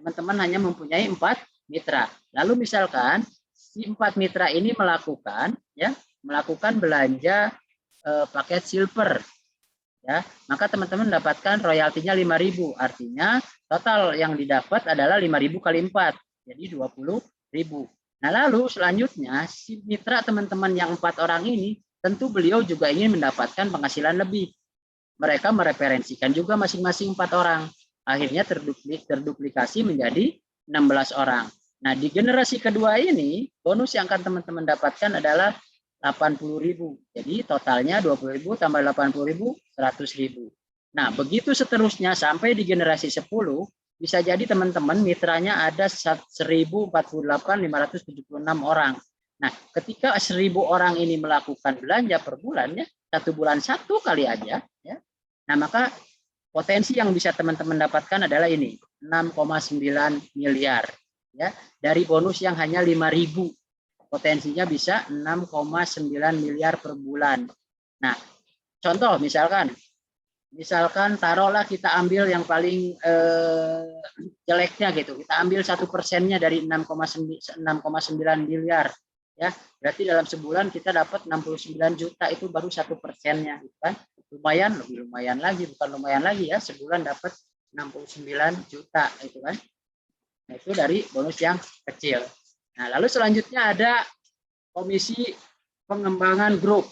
Teman-teman hanya mempunyai 4 mitra. Lalu misalkan si 4 mitra ini melakukan belanja paket silver, ya, maka teman-teman mendapatkan royaltinya 5.000. Artinya total yang didapat adalah 5.000 kali 4, jadi 20.000. Nah, lalu selanjutnya si mitra teman-teman yang 4 orang ini tentu beliau juga ingin mendapatkan penghasilan lebih. Mereka mereferensikan juga masing-masing 4 orang. Akhirnya terduplikasi menjadi 16 orang. Nah, di generasi kedua ini, bonus yang akan teman-teman dapatkan adalah 80.000. Jadi totalnya 20.000 tambah 80.000, 100.000. Nah, begitu seterusnya sampai di generasi 10, bisa jadi teman-teman mitranya ada 1.048.576 orang. Nah, ketika 1.000 orang ini melakukan belanja per bulannya, 1 bulan 1 kali aja, ya. Nah, maka potensi yang bisa teman-teman dapatkan adalah ini, 6,9 miliar, ya. Dari bonus yang hanya 5.000, potensinya bisa 6,9 miliar per bulan. Nah, contoh misalkan taruhlah kita ambil yang paling jeleknya gitu, kita ambil 1%-nya dari 6,9 miliar. Ya, berarti dalam sebulan kita dapat 69 juta, itu baru 1%-nya, kan? Lumayan, lebih lumayan lagi, bukan lumayan lagi ya, sebulan dapat 69 juta, itu kan. Nah, itu dari bonus yang kecil. Nah, lalu selanjutnya ada komisi pengembangan grup.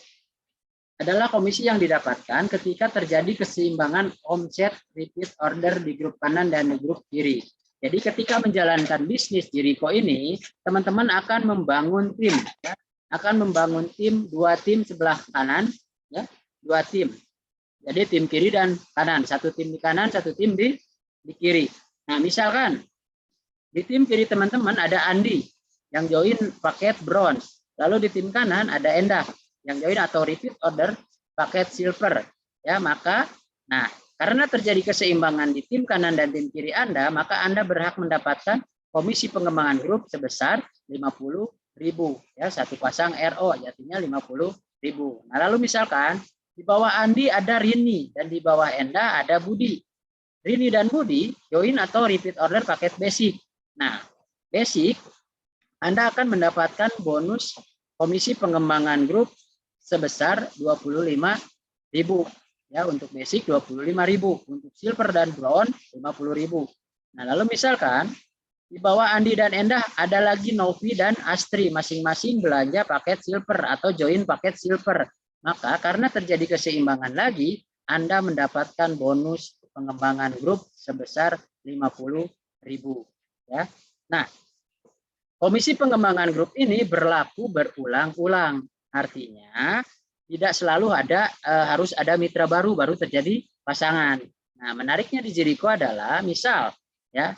Adalah komisi yang didapatkan ketika terjadi keseimbangan omset repeat order di grup kanan dan di grup kiri. Jadi ketika menjalankan bisnis di Riko ini, teman-teman akan membangun tim, ya, akan membangun tim, 2 tim sebelah kanan, ya, 2 tim. Jadi tim kiri dan kanan, 1 tim di kanan, 1 tim di kiri. Nah, misalkan di tim kiri teman-teman ada Andi yang join paket bronze, lalu di tim kanan ada Endah yang join atau repeat order paket silver, ya. Maka nah, karena terjadi keseimbangan di tim kanan dan tim kiri Anda, maka Anda berhak mendapatkan komisi pengembangan grup sebesar 50.000, ya, 1 pasang RO jadinya 50.000. Nah, lalu misalkan di bawah Andi ada Rini dan di bawah Endah ada Budi. Rini dan Budi join atau repeat order paket basic. Nah, basic Anda akan mendapatkan bonus komisi pengembangan grup sebesar 25.000, ya, untuk basic 25.000, untuk silver dan bronze 50.000. Nah, lalu misalkan di bawah Andi dan Endah ada lagi Novi dan Astri, masing-masing belanja paket silver atau join paket silver. Maka karena terjadi keseimbangan lagi, Anda mendapatkan bonus pengembangan grup sebesar 50.000, ya. Nah, komisi pengembangan grup ini berlaku berulang-ulang. Artinya tidak selalu harus ada mitra baru terjadi pasangan. Nah, menariknya di Jericho adalah misal, ya,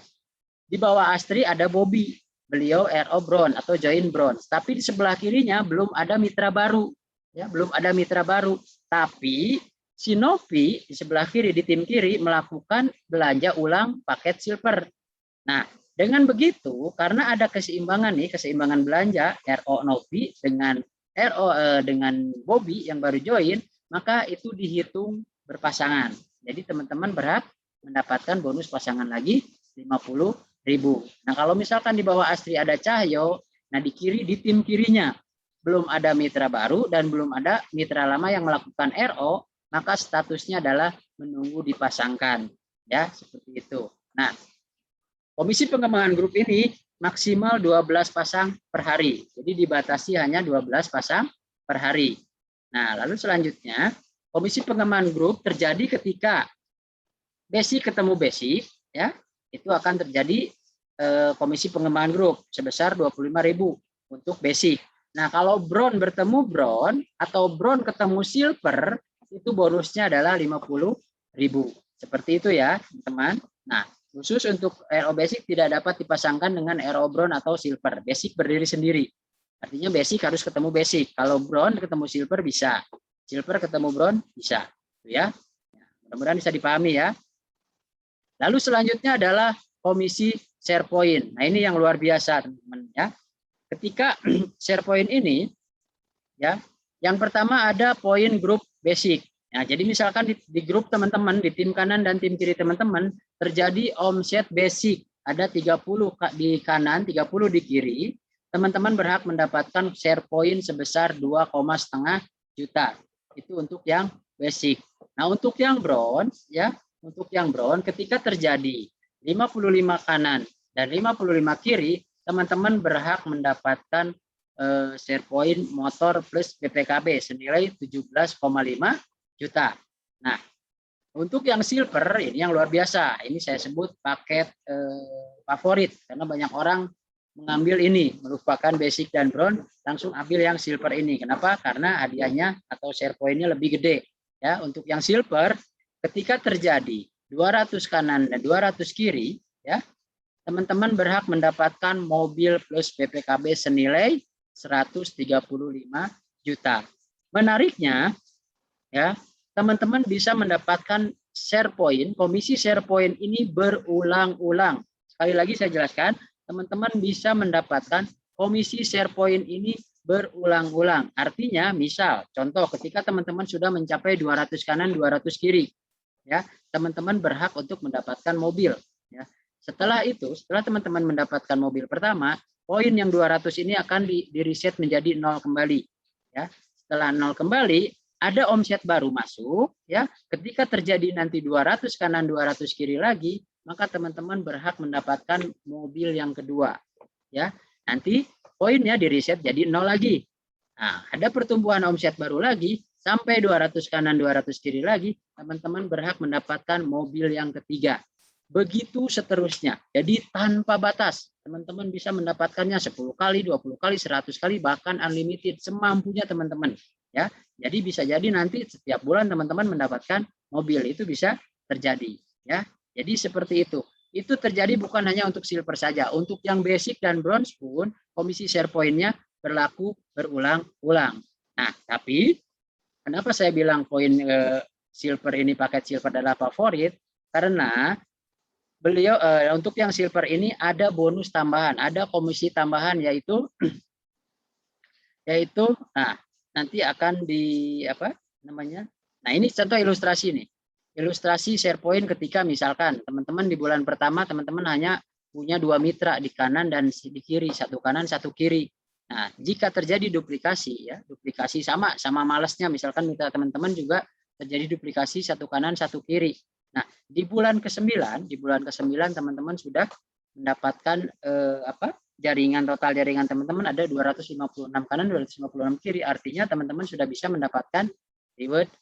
di bawah Astri ada Bobby, beliau RO Bronze atau join bronze, tapi di sebelah kirinya belum ada mitra baru, ya, belum ada mitra baru. Tapi si Novi di sebelah kiri, di tim kiri, melakukan belanja ulang paket silver. Nah, dengan begitu, karena ada keseimbangan nih, keseimbangan belanja RO Novi dengan dengan Bobby yang baru join, maka itu dihitung berpasangan. Jadi teman-teman berhak mendapatkan bonus pasangan lagi 50.000. Nah, kalau misalkan di bawah Astri ada Cahyo, nah di kiri, di tim kirinya belum ada mitra baru dan belum ada mitra lama yang melakukan RO, maka statusnya adalah menunggu dipasangkan, ya, seperti itu. Nah, komisi pengembangan grup ini maksimal 12 pasang per hari. Jadi dibatasi hanya 12 pasang per hari. Nah, lalu selanjutnya, komisi pengembangan grup terjadi ketika basic ketemu basic, ya, itu akan terjadi komisi pengembangan grup sebesar 25.000 untuk basic. Nah, kalau bronze bertemu bronze atau bronze ketemu silver, itu bonusnya adalah 50.000. Seperti itu ya, teman-teman. Nah, khusus untuk RO basic tidak dapat dipasangkan dengan RO bronze atau silver. Basic berdiri sendiri. Artinya basic harus ketemu basic. Kalau bronze ketemu silver bisa. Silver ketemu bronze bisa. Ya. Mudah-mudahan bisa dipahami ya. Lalu selanjutnya adalah komisi share point. Nah, ini yang luar biasa, teman-teman ya. Ketika share point ini, ya, yang pertama ada poin grup basic. Nah, jadi misalkan di grup teman-teman, di tim kanan dan tim kiri teman-teman, terjadi omset basic, ada 30 di kanan, 30 di kiri, teman-teman berhak mendapatkan share point sebesar 2,5 juta. Itu untuk yang basic. Nah, untuk yang bronze, ya, untuk yang bronze, ketika terjadi 55 kanan dan 55 kiri, teman-teman berhak mendapatkan share point motor plus PPKB senilai 17,5 juta. Nah, untuk yang silver ini yang luar biasa. Ini saya sebut paket favorit karena banyak orang mengambil ini, melupakan basic dan bronze, langsung ambil yang silver ini. Kenapa? Karena hadiahnya atau share point-nya lebih gede. Ya, untuk yang silver ketika terjadi 200 kanan dan 200 kiri, ya, teman-teman berhak mendapatkan mobil plus PPKB senilai 135 juta. Menariknya, ya, teman-teman bisa mendapatkan share point, komisi share point ini berulang-ulang. Sekali lagi saya jelaskan, teman-teman bisa mendapatkan komisi share point ini berulang-ulang. Artinya, misal, contoh ketika teman-teman sudah mencapai 200 kanan, 200 kiri, ya, teman-teman berhak untuk mendapatkan mobil. Ya. Setelah itu, setelah teman-teman mendapatkan mobil pertama, poin yang 200 ini akan di reset menjadi 0 kembali. Ya. Setelah 0 kembali, ada omset baru masuk. Ya. Ketika terjadi nanti 200 kanan, 200 kiri lagi, maka teman-teman berhak mendapatkan mobil yang kedua. Ya, nanti poinnya di reset jadi 0 lagi. Nah, ada pertumbuhan omset baru lagi sampai 200 kanan 200 kiri lagi, teman-teman berhak mendapatkan mobil yang ketiga. Begitu seterusnya. Jadi tanpa batas. Teman-teman bisa mendapatkannya 10 kali, 20 kali, 100 kali, bahkan unlimited semampunya teman-teman. Ya, jadi bisa jadi nanti setiap bulan teman-teman mendapatkan mobil, itu bisa terjadi. Ya, jadi seperti itu. Itu terjadi bukan hanya untuk silver saja, untuk yang basic dan bronze pun komisi share point-nya berlaku berulang-ulang. Nah, tapi kenapa saya bilang poin silver ini, paket silver adalah favorit? Karena beliau untuk yang silver ini ada bonus tambahan, ada komisi tambahan, yaitu nah nanti akan di apa namanya? Nah, ini contoh ilustrasi nih. Ilustrasi share point ketika misalkan teman-teman di bulan pertama teman-teman hanya punya 2 mitra di kanan dan di kiri, satu kanan satu kiri. Nah, jika terjadi duplikasi ya, duplikasi sama malesnya, misalkan mitra teman-teman juga terjadi duplikasi satu kanan satu kiri. Nah, di bulan ke-9 teman-teman sudah mendapatkan total jaringan teman-teman ada 256 kanan 256 kiri, artinya teman-teman sudah bisa mendapatkan reward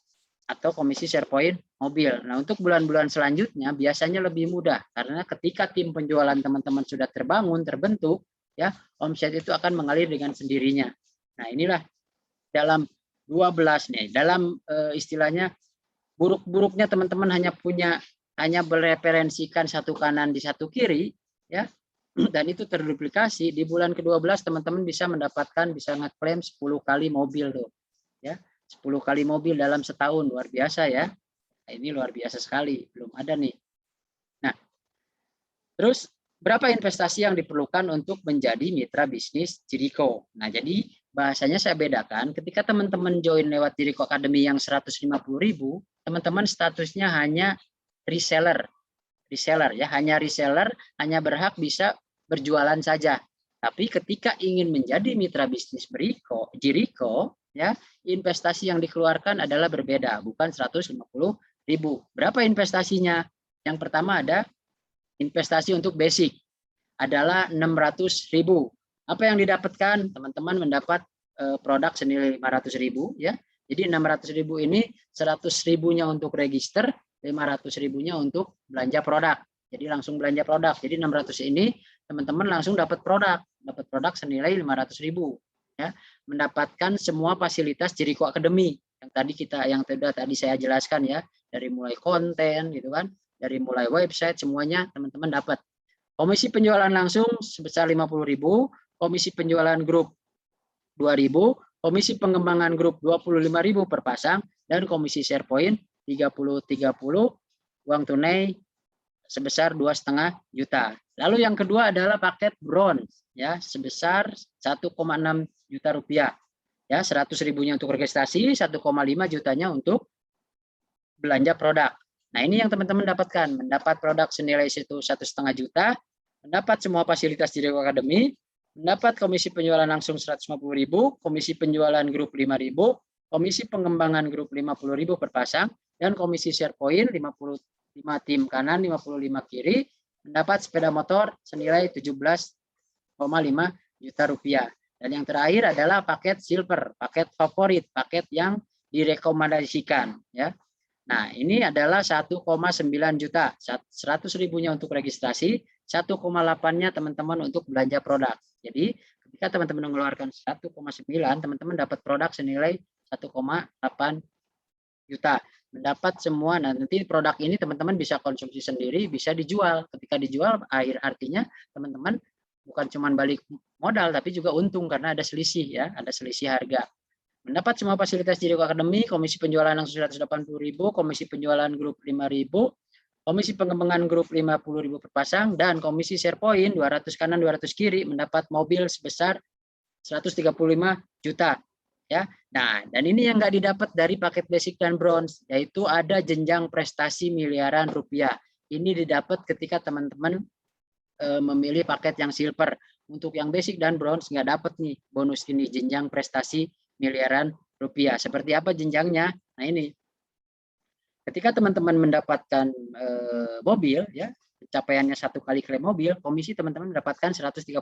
atau komisi share point mobil. Nah, untuk bulan-bulan selanjutnya biasanya lebih mudah karena ketika tim penjualan teman-teman sudah terbentuk, ya, omset itu akan mengalir dengan sendirinya. Nah, inilah dalam 12 nih, dalam istilahnya buruk-buruknya teman-teman hanya bereferensikan satu kanan di satu kiri, ya, dan itu terduplikasi. Di bulan ke-12 teman-teman bisa ngeklaim 10 kali mobil tuh, ya. 10 kali mobil dalam setahun, luar biasa ya. Nah, ini luar biasa sekali, belum ada nih. Nah, terus berapa investasi yang diperlukan untuk menjadi mitra bisnis Jericho? Nah, jadi bahasanya saya bedakan, ketika teman-teman join lewat Jericho Academy yang 150.000, teman-teman statusnya hanya reseller ya, hanya reseller, hanya berhak bisa berjualan saja. Tapi ketika ingin menjadi mitra bisnis Jericho, ya, investasi yang dikeluarkan adalah berbeda, bukan 150.000. Berapa investasinya? Yang pertama ada investasi untuk basic, adalah 600.000. Apa yang didapatkan? Teman-teman mendapat produk senilai 500.000, ya. Jadi 600.000 ini 100.000-nya untuk register, 500.000-nya untuk belanja produk. Jadi langsung belanja produk. Jadi 600 ini teman-teman langsung dapat produk senilai 500.000, ya. Mendapatkan semua fasilitas Jericho Academy yang tadi saya jelaskan, ya, dari mulai konten gitu kan, dari mulai website, semuanya teman-teman dapat. Komisi penjualan langsung sebesar 50.000, komisi penjualan grup 2.000, komisi pengembangan grup 25.000 per pasang, dan komisi share point 30-30, uang tunai sebesar 2,5 juta. Lalu yang kedua adalah paket bronze, ya, sebesar 1,6 juta rupiah. Ya, 100.000-nya untuk registrasi, 1,5 jutanya untuk belanja produk. Nah, ini yang teman-teman dapatkan, mendapat produk senilai 1,5 juta, mendapat semua fasilitas Jericho Academy, mendapat komisi penjualan langsung 150.000, komisi penjualan grup 5.000, komisi pengembangan grup 50.000 per pasang, dan komisi share point 55 tim kanan, 55 kiri, mendapat sepeda motor senilai 17,5 juta rupiah. Dan yang terakhir adalah paket silver, paket favorit, paket yang direkomendasikan, ya. Nah, ini adalah 1,9 juta, 100.000-nya untuk registrasi, 1,8-nya teman-teman untuk belanja produk. Jadi, ketika teman-teman mengeluarkan 1,9, teman-teman dapat produk senilai 1,8 juta. Mendapat semua, nah nanti produk ini teman-teman bisa konsumsi sendiri, bisa dijual. Ketika dijual, artinya teman-teman bukan cuma balik modal, tapi juga untung karena ada selisih, ya, ada selisih harga. Mendapat semua fasilitas Jericho Academy, komisi penjualan langsung 180.000, komisi penjualan grup 5.000, komisi pengembangan grup 50.000 per pasang, dan komisi share point 200 kanan 200 kiri, mendapat mobil sebesar 135 juta. Ya, nah, dan ini yang nggak didapat dari paket basic dan bronze, yaitu ada jenjang prestasi miliaran rupiah. Ini didapat ketika teman-teman memilih paket yang silver. Untuk yang basic dan bronze nggak dapat nih bonus ini, jenjang prestasi miliaran rupiah. Seperti apa jenjangnya? Nah, ini ketika teman-teman mendapatkan mobil, ya, pencapaiannya 1 kali klaim mobil, komisi teman-teman mendapatkan 135.000.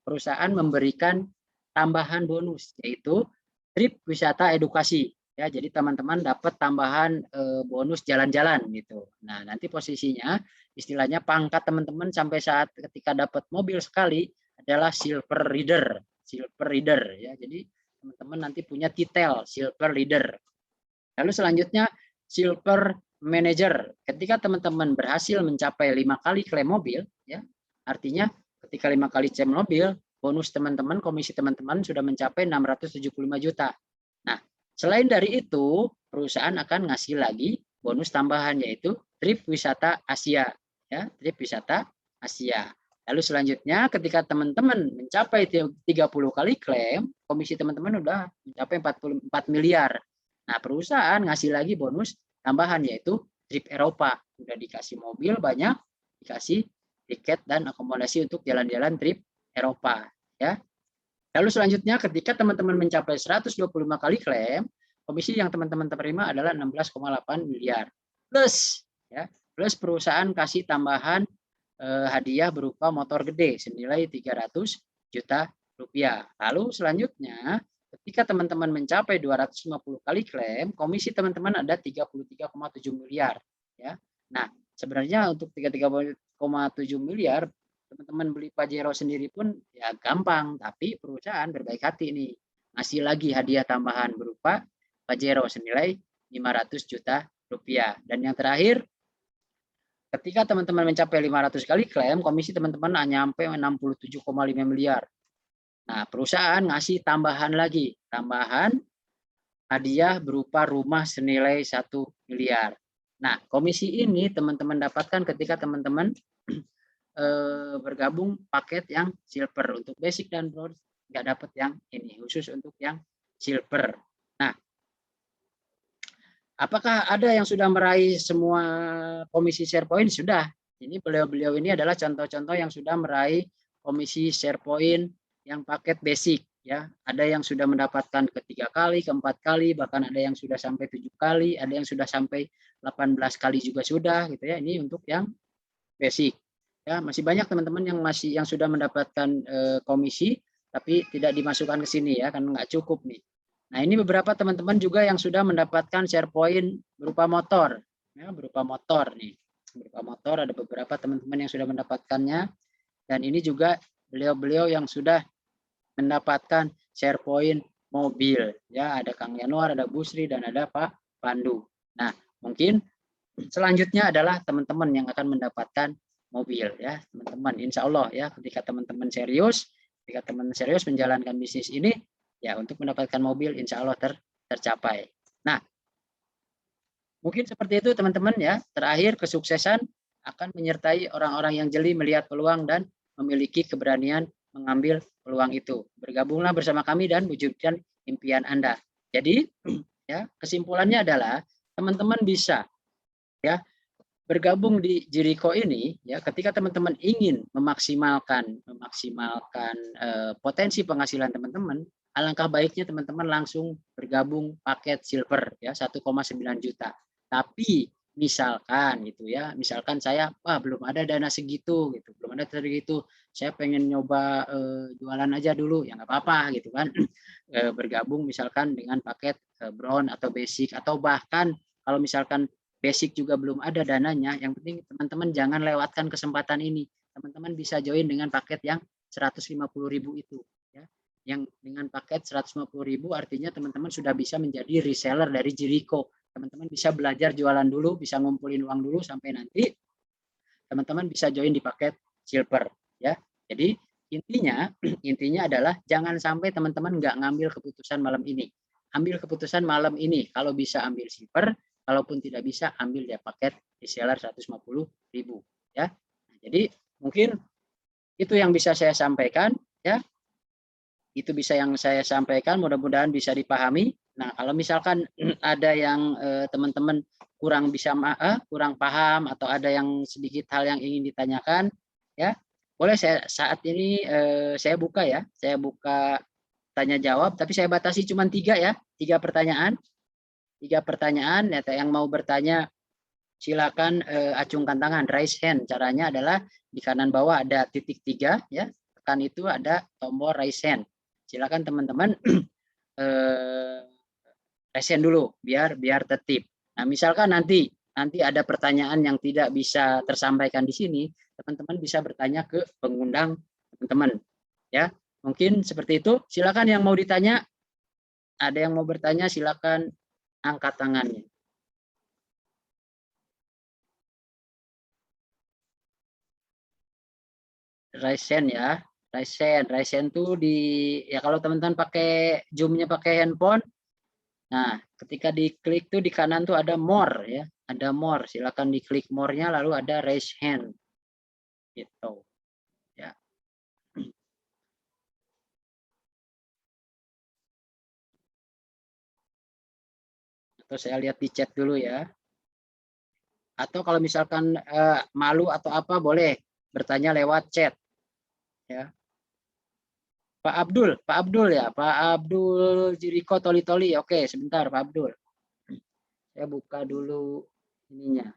Perusahaan memberikan tambahan bonus, yaitu trip wisata edukasi. Ya, jadi teman-teman dapat tambahan bonus jalan-jalan gitu. Nah, nanti posisinya istilahnya pangkat teman-teman sampai saat ketika dapat mobil sekali adalah silver leader ya. Jadi teman-teman nanti punya titel silver leader. Lalu selanjutnya silver manager. Ketika teman-teman berhasil mencapai 5 kali klaim mobil ya, artinya ketika 5 kali klaim mobil, bonus teman-teman, komisi teman-teman sudah mencapai 675 juta. Nah, selain dari itu, perusahaan akan ngasih lagi bonus tambahan, yaitu trip wisata Asia. Ya, trip wisata Asia. Lalu selanjutnya, ketika teman-teman mencapai 30 kali klaim, komisi teman-teman udah mencapai 44 miliar. Nah, perusahaan ngasih lagi bonus tambahan, yaitu trip Eropa. Udah dikasih mobil banyak, dikasih tiket dan akomodasi untuk jalan-jalan trip Eropa. Ya. Lalu selanjutnya, ketika teman-teman mencapai 125 kali klaim, komisi yang teman-teman terima adalah 16,8 miliar. Plus, ya, plus perusahaan kasih tambahan hadiah berupa motor gede senilai 300 juta rupiah. Lalu selanjutnya, ketika teman-teman mencapai 250 kali klaim, komisi teman-teman ada 33,7 miliar. Ya. Nah, sebenarnya untuk 33,7 miliar, teman-teman beli Pajero sendiri pun ya gampang, tapi perusahaan berbaik hati nih, ngasih lagi hadiah tambahan berupa Pajero senilai 500 juta rupiah. Dan yang terakhir, ketika teman-teman mencapai 500 kali klaim, komisi teman-teman nyampe 67,5 miliar. Nah, perusahaan ngasih tambahan lagi, tambahan hadiah berupa rumah senilai 1 miliar. Nah, komisi ini teman-teman dapatkan ketika teman-teman bergabung paket yang silver. Untuk basic dan bronze nggak dapat yang ini, khusus untuk yang silver. Nah, apakah ada yang sudah meraih semua komisi share point? Sudah. Ini beliau-beliau ini adalah contoh-contoh yang sudah meraih komisi share point yang paket basic. Ya, ada yang sudah mendapatkan ke-3 kali, ke-4 kali, bahkan ada yang sudah sampai 7 kali, ada yang sudah sampai 18 kali juga sudah, gitu ya. Ini untuk yang basic. Ya, masih banyak teman-teman yang sudah mendapatkan komisi, tapi tidak dimasukkan ke sini ya, karena nggak cukup nih. Nah, ini beberapa teman-teman juga yang sudah mendapatkan share point berupa motor, ya, berupa motor nih, berupa motor. Ada beberapa teman-teman yang sudah mendapatkannya, dan ini juga beliau-beliau yang sudah mendapatkan share point mobil, ya. Ada Kang Yanuar, ada Busri, dan ada Pak Pandu. Nah, mungkin selanjutnya adalah teman-teman yang akan mendapatkan mobil, ya, teman-teman. Insya Allah ya, ketika teman-teman serius, menjalankan bisnis ini, ya, untuk mendapatkan mobil, insya Allah tercapai. Nah, mungkin seperti itu teman-teman ya. Terakhir, kesuksesan akan menyertai orang-orang yang jeli melihat peluang dan memiliki keberanian mengambil peluang itu. Bergabunglah bersama kami dan wujudkan impian Anda. Jadi, ya, kesimpulannya adalah teman-teman bisa ya bergabung di Jericho ini ya, ketika teman-teman ingin memaksimalkan potensi penghasilan teman-teman, alangkah baiknya teman-teman langsung bergabung paket silver ya 1,9 juta. Tapi misalkan gitu ya, misalkan saya belum ada dana segitu gitu, belum ada segitu, saya pengen nyoba jualan aja dulu, ya nggak apa-apa gitu kan. Bergabung misalkan dengan paket bronze atau basic, atau bahkan kalau misalkan basic juga belum ada dananya, yang penting teman-teman jangan lewatkan kesempatan ini. Teman-teman bisa join dengan paket yang 150.000 itu ya. Yang dengan paket 150.000 artinya teman-teman sudah bisa menjadi reseller dari Jericho. Teman-teman bisa belajar jualan dulu, bisa ngumpulin uang dulu sampai nanti teman-teman bisa join di paket silver ya. Jadi intinya adalah jangan sampai teman-teman nggak ngambil keputusan malam ini. Ambil keputusan malam ini, kalau bisa ambil silver, kalaupun tidak bisa ambil ya paket reseller 150.000 ya. Nah, jadi mungkin itu yang bisa saya sampaikan ya. Itu bisa yang saya sampaikan, mudah-mudahan bisa dipahami. Nah, kalau misalkan ada yang teman-teman kurang kurang paham atau ada yang sedikit hal yang ingin ditanyakan ya, boleh saya saat ini saya buka ya. Saya buka tanya jawab, tapi saya batasi cuma 3 ya, 3 pertanyaan. 3 pertanyaan ya, yang mau bertanya silakan acungkan tangan, raise hand. Caranya adalah di kanan bawah ada titik 3, ya. Tekan itu ada tombol raise hand. Silakan teman-teman raise hand dulu biar tertib. Nah, misalkan nanti ada pertanyaan yang tidak bisa tersampaikan di sini, teman-teman bisa bertanya ke pengundang teman-teman, ya. Mungkin seperti itu. Silakan yang mau ditanya, ada yang mau bertanya, silakan angkat tangannya. Raise hand ya, raise hand tuh ya kalau teman-teman pakai Zoom-nya pakai handphone, nah ketika diklik tuh di kanan tuh ada more ya, ada more, silakan diklik more-nya lalu ada raise hand gitu ya. Atau saya lihat di chat dulu ya. Atau kalau misalkan malu atau apa boleh bertanya lewat chat ya. Pak Abdul ya, Pak Abdul Jiriko Toli. Oke, sebentar Pak Abdul. Saya buka dulu ininya.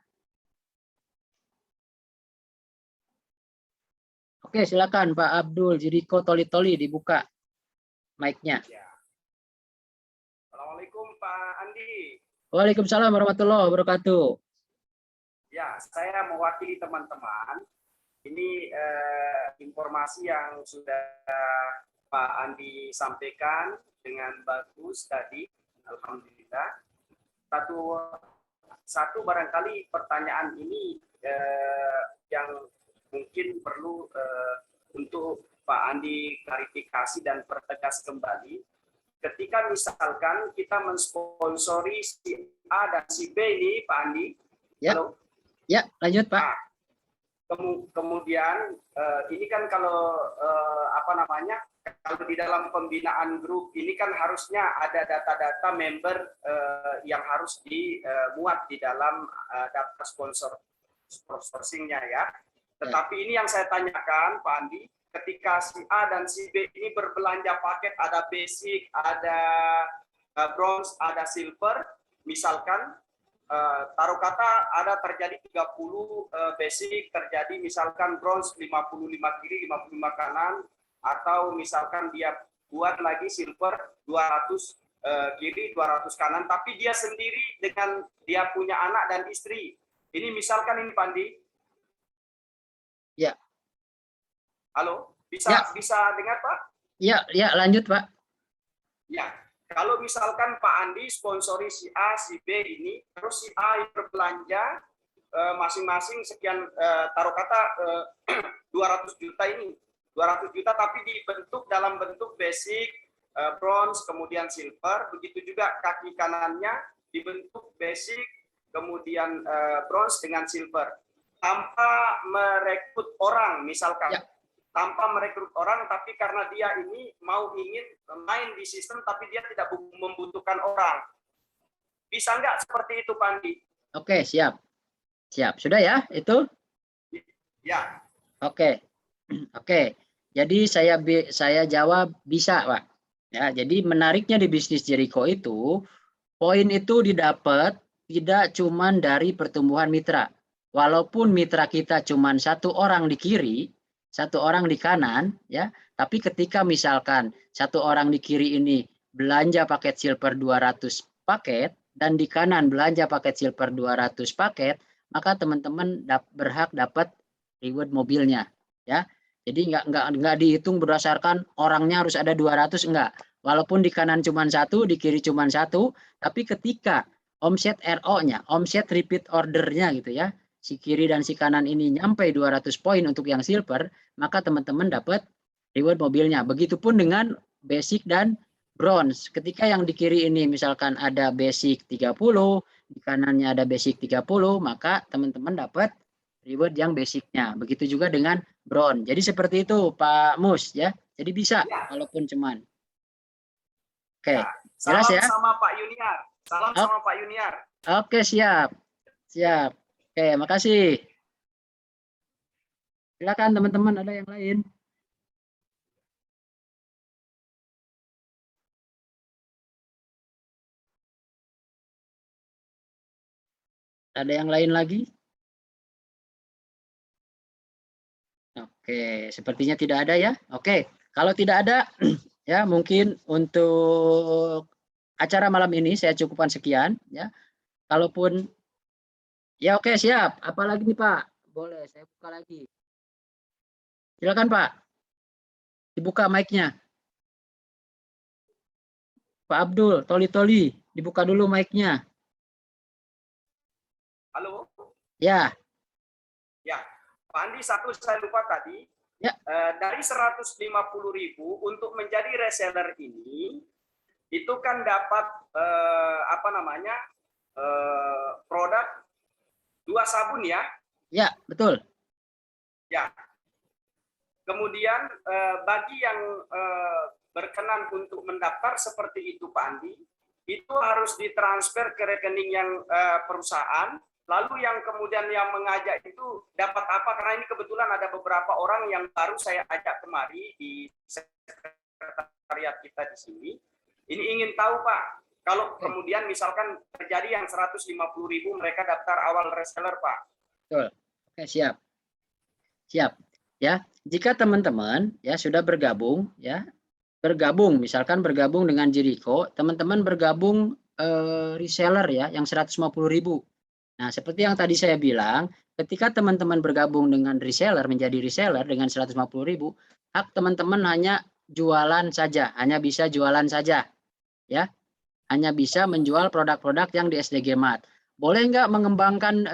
Oke, silakan Pak Abdul Jiriko Toli dibuka mic-nya. Ya. Assalamualaikum Pak Andi. Waalaikumsalam warahmatullahi wabarakatuh. Ya, saya mewakili teman-teman. Ini informasi yang sudah Pak Andi sampaikan dengan bagus tadi. Alhamdulillah. Satu barangkali pertanyaan ini yang mungkin perlu untuk Pak Andi klarifikasi dan pertegas kembali. Ketika misalkan kita mensponsori si A dan si B ini, Pak Andi, ya, halo? Ya, lanjut Pak. Nah, kemudian ini kan kalau kalau di dalam pembinaan grup ini kan harusnya ada data-data member yang harus dimuat di dalam daftar sponsorsingnya ya. Tetapi ini yang saya tanyakan, Pak Andi, ketika si A dan si B ini berbelanja paket, ada basic, ada bronze, ada silver, misalkan taruh kata ada terjadi 30 basic, terjadi misalkan bronze 55 kiri, 55 kanan, atau misalkan dia buat lagi silver 200 kiri, 200 kanan, tapi dia sendiri dengan dia punya anak dan istri. Ini misalkan ini Pak Andi. Ya. Halo, bisa dengar Pak? Ya, lanjut Pak. Ya, kalau misalkan Pak Andi sponsori si A, si B ini, terus si A berbelanja masing-masing sekian, taruh kata 200 juta ini, 200 juta tapi dibentuk dalam bentuk basic, bronze, kemudian silver, begitu juga kaki kanannya dibentuk basic, kemudian bronze dengan silver, tanpa merekrut orang misalkan. Ya. Tanpa merekrut orang, tapi karena dia ini ingin main di sistem, tapi dia tidak membutuhkan orang. Bisa nggak seperti itu, Pak Andi? Oke, siap. Sudah ya, itu? Ya. Oke. Jadi saya jawab bisa, Pak. Ya, jadi menariknya di bisnis Jericho itu, poin itu didapat tidak cuma dari pertumbuhan mitra. Walaupun mitra kita cuma 1 orang di kiri, 1 orang di kanan, ya. Tapi ketika misalkan 1 orang di kiri ini belanja paket silver 200 paket dan di kanan belanja paket silver 200 paket, maka teman-teman berhak dapat reward mobilnya, ya. Jadi nggak dihitung berdasarkan orangnya harus ada 200, enggak. Walaupun di kanan cuma 1, di kiri cuma 1, tapi ketika omset RO-nya, omset repeat order-nya gitu ya, si kiri dan si kanan ini nyampe 200 poin untuk yang silver, maka teman-teman dapat reward mobilnya. Begitupun dengan basic dan bronze. Ketika yang di kiri ini misalkan ada basic 30, di kanannya ada basic 30, maka teman-teman dapat reward yang basicnya. Begitu juga dengan bronze. Jadi seperti itu Pak Mus ya. Jadi bisa ya. Walaupun cuman. Oke. Ya. Jelas Salam ya? sama Pak Yuniar. Sama Pak Yuniar. Oke, siap. Oke, makasih. Silakan teman-teman, ada yang lain. Ada yang lain lagi? Oke, sepertinya tidak ada ya. Oke, kalau tidak ada ya mungkin untuk acara malam ini saya cukupkan sekian ya. Kalaupun ya oke siap. Apalagi nih Pak? Boleh saya buka lagi. Silakan Pak. Dibuka mic-nya. Pak Abdul, Toli, dibuka dulu mic-nya. Halo? Ya, Ya, Pak Andi, satu saya lupa tadi. ya, Dari 150.000 untuk menjadi reseller ini, itu kan dapat apa namanya produk 2 sabun ya. ya, betul. Ya. Kemudian bagi yang berkenan untuk mendaftar seperti itu Pak Andi, itu harus ditransfer ke rekening yang perusahaan. Lalu yang kemudian yang mengajak itu dapat apa? Karena ini kebetulan ada beberapa orang yang baru saya ajak kemari di sekretariat kita di sini. Ini ingin tahu Pak, kalau kemudian misalkan terjadi yang 150.000 mereka daftar awal reseller Pak. Betul. Oke, siap. Siap. Ya, jika teman-teman ya sudah bergabung ya, misalkan bergabung dengan Jericho, teman-teman bergabung reseller ya yang 150.000. Nah, seperti yang tadi saya bilang, ketika teman-teman bergabung dengan reseller menjadi reseller dengan 150.000, hak teman-teman hanya jualan saja, hanya bisa jualan saja. Ya. Hanya bisa menjual produk-produk yang di SDG Mart. Boleh nggak mengembangkan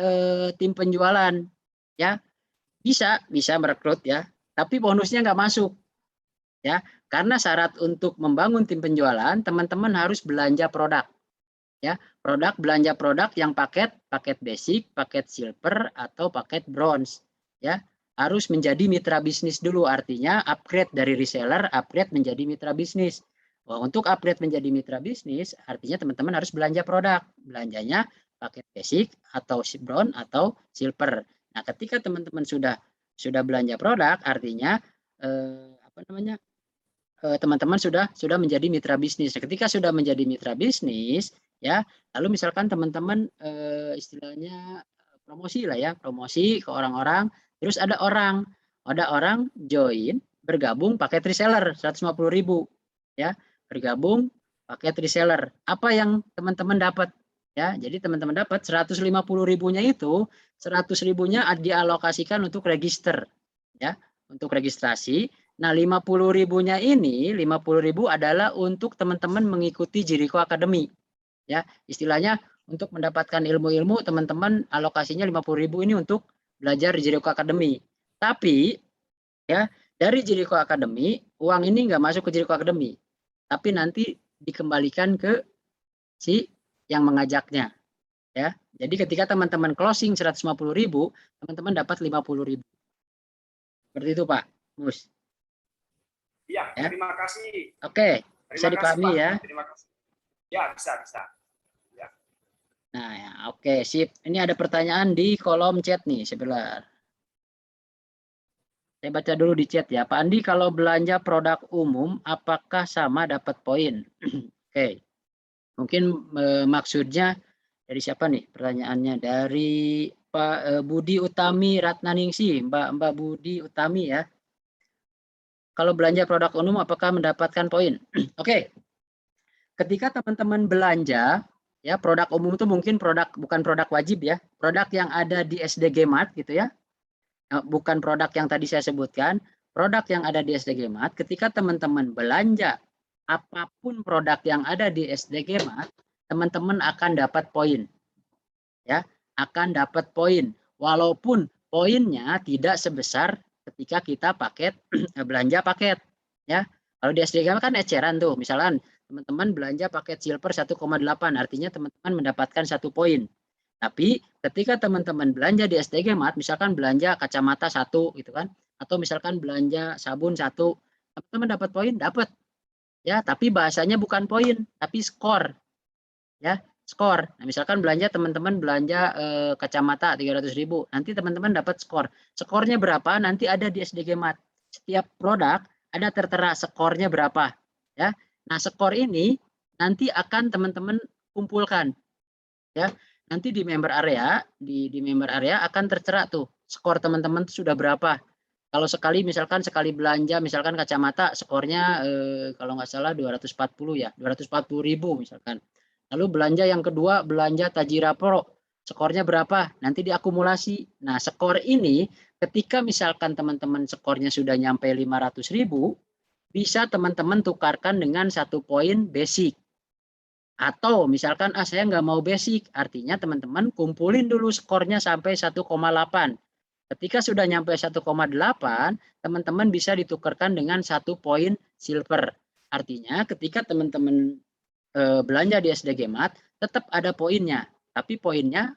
tim penjualan? Ya, bisa merekrut ya, tapi bonusnya nggak masuk. Ya, karena syarat untuk membangun tim penjualan, teman-teman harus belanja produk. Ya, belanja produk yang paket basic, paket silver atau paket bronze. Ya, harus menjadi mitra bisnis dulu, artinya upgrade dari reseller, upgrade menjadi mitra bisnis. Wah, untuk upgrade menjadi mitra bisnis, artinya teman-teman harus belanja produk. Belanjanya paket basic atau bronze atau silver. Nah, ketika teman-teman sudah belanja produk, artinya apa namanya? Teman-teman sudah menjadi mitra bisnis. Ketika sudah menjadi mitra bisnis, ya, lalu misalkan teman-teman istilahnya promosi lah ya, promosi ke orang-orang, terus ada orang join bergabung paket reseller 150.000, ya, bergabung paket reseller. Apa yang teman-teman dapat? Ya, jadi teman-teman dapat 150.000-nya itu 100.000-nya dialokasikan untuk register, ya, untuk registrasi. Nah, 50.000-nya ini, 50.000 adalah untuk teman-teman mengikuti Jericho Academy. Ya, istilahnya untuk mendapatkan ilmu-ilmu, teman-teman alokasinya 50.000 ini untuk belajar di Jericho Academy. Tapi ya, dari Jericho Academy, uang ini nggak masuk ke Jericho Academy, tapi nanti dikembalikan ke si yang mengajaknya. Ya, jadi ketika teman-teman closing 150.000, teman-teman dapat 50.000. Seperti itu, Pak Mus. Iya, Ya. terima kasih. Oke, bisa Terima kasih, dipahami Pak. ya. Terima kasih. Ya, bisa. Ya. Nah, ya, oke, sip. Ini ada pertanyaan di kolom chat nih, sebentar. Saya baca dulu di chat ya. Pak Andi, kalau belanja produk umum, apakah sama dapat poin? Oke, mungkin maksudnya dari siapa nih pertanyaannya? Dari Pak Budi Utami Ratnaningsi, Mbak Budi Utami ya. Kalau belanja produk umum, apakah mendapatkan poin? Oke, ketika teman-teman belanja, ya produk umum itu mungkin bukan produk wajib ya, produk yang ada di SDG Mart gitu ya, bukan produk yang tadi saya sebutkan, produk yang ada di SDG Mart. Ketika teman-teman belanja apapun produk yang ada di SDG Mart, teman-teman akan dapat poin, ya, akan dapat poin, walaupun poinnya tidak sebesar ketika kita belanja paket, ya. Kalau di SDG Mart kan eceran tuh, misalkan teman-teman belanja paket silver 1,8, artinya teman-teman mendapatkan 1 poin. Tapi ketika teman-teman belanja di SDG Mart, misalkan belanja kacamata 1 gitu kan, atau misalkan belanja sabun 1, teman-teman dapat poin, dapat. Ya, tapi bahasanya bukan poin, tapi skor. Ya, skor. Nah, misalkan teman-teman belanja kacamata 300.000, nanti teman-teman dapat skor. Skornya berapa? Nanti ada di SDG Mart. Setiap produk ada tertera skornya berapa, ya. Nah, skor ini nanti akan teman-teman kumpulkan, ya. nanti di member area, di member area akan tertera tuh skor teman-teman sudah berapa. Kalau sekali misalkan sekali belanja misalkan kacamata skornya kalau nggak salah 240 ya, 240.000 misalkan. Lalu belanja yang kedua belanja Tajira Pro, skornya berapa? Nanti diakumulasi. Nah, skor ini ketika misalkan teman-teman skornya sudah nyampe 500.000, bisa teman-teman tukarkan dengan 1 poin basic. Atau misalkan saya nggak mau basic, artinya teman-teman kumpulin dulu skornya sampai 1,8. Ketika sudah nyampe 1,8, teman-teman bisa ditukarkan dengan 1 poin silver. Artinya ketika teman-teman belanja di SDG Mat, tetap ada poinnya, tapi poinnya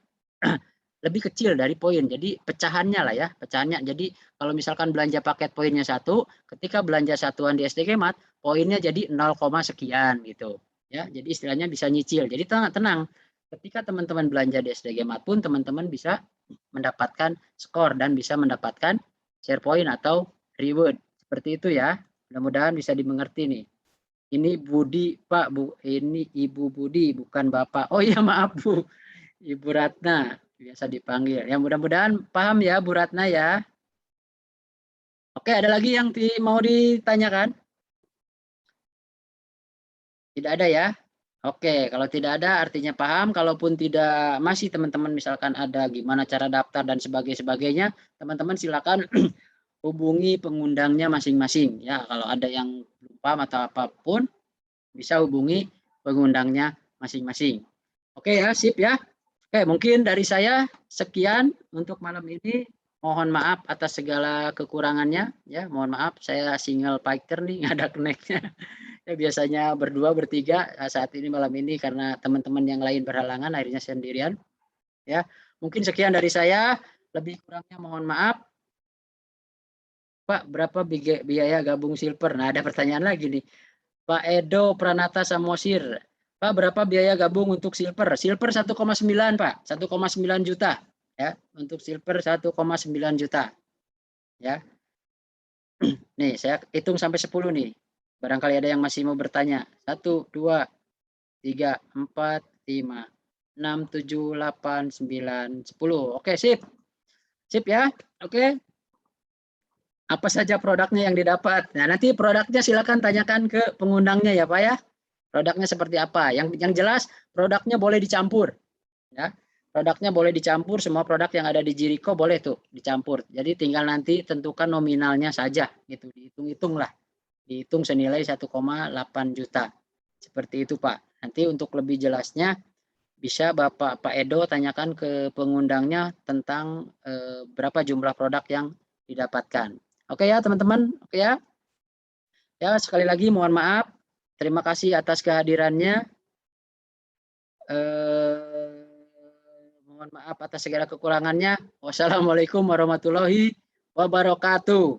lebih kecil dari poin. Jadi pecahannya lah ya, pecahannya. Jadi kalau misalkan belanja paket poinnya 1, ketika belanja satuan di SDG Mat, poinnya jadi 0, sekian gitu. Ya, jadi istilahnya bisa nyicil. Jadi tenang. Ketika teman-teman belanja di SDG Mat pun teman-teman bisa mendapatkan skor dan bisa mendapatkan share point atau reward. Seperti itu ya. Mudah-mudahan bisa dimengerti nih. Ini Budi, Pak, Bu. Ini Ibu Budi, bukan Bapak. Oh iya, maaf, Bu. Ibu Ratna, biasa dipanggil. Ya, mudah-mudahan paham ya, Bu Ratna ya. Oke, ada lagi yang mau ditanyakan? Tidak ada ya? Oke, kalau tidak ada artinya paham. Kalaupun tidak masih teman-teman misalkan ada gimana cara daftar dan sebagainya, teman-teman silakan hubungi pengundangnya masing-masing. Ya, kalau ada yang belum paham atau apapun, bisa hubungi pengundangnya masing-masing. Oke ya, sip ya. Oke, mungkin dari saya sekian untuk malam ini. Mohon maaf atas segala kekurangannya. Ya, mohon maaf saya single fighter nih, nggak ada connect-nya. Ya, biasanya berdua, bertiga. Saat ini malam ini karena teman-teman yang lain berhalangan, akhirnya sendirian. Ya, mungkin sekian dari saya. Lebih kurangnya mohon maaf. Pak, berapa biaya gabung silver? Nah, ada pertanyaan lagi nih. Pak Edo Pranata Samosir. Pak, berapa biaya gabung untuk silver? Silver 1,9, Pak. 1,9 juta. Ya, untuk silver 1,9 juta. Ya. Nih, saya hitung sampai 10 nih. Barangkali ada yang masih mau bertanya. 1, 2, 3, 4, 5, 6, 7, 8, 9, 10. Oke, sip. Sip ya. Oke. Apa saja produknya yang didapat? Nah, nanti produknya silakan tanyakan ke pengundangnya ya, Pak ya. Produknya seperti apa? Yang jelas produknya boleh dicampur, ya. Produknya boleh dicampur, semua produk yang ada di Jericho boleh tuh dicampur. Jadi tinggal nanti tentukan nominalnya saja, gitu. Dihitung-hitung lah, dihitung senilai 1,8 juta. Seperti itu Pak. Nanti untuk lebih jelasnya bisa Pak Edo tanyakan ke pengundangnya tentang berapa jumlah produk yang didapatkan. Oke ya teman-teman, oke ya. Ya sekali lagi mohon maaf. Terima kasih atas kehadirannya. Mohon maaf atas segala kekurangannya. Wassalamualaikum warahmatullahi wabarakatuh.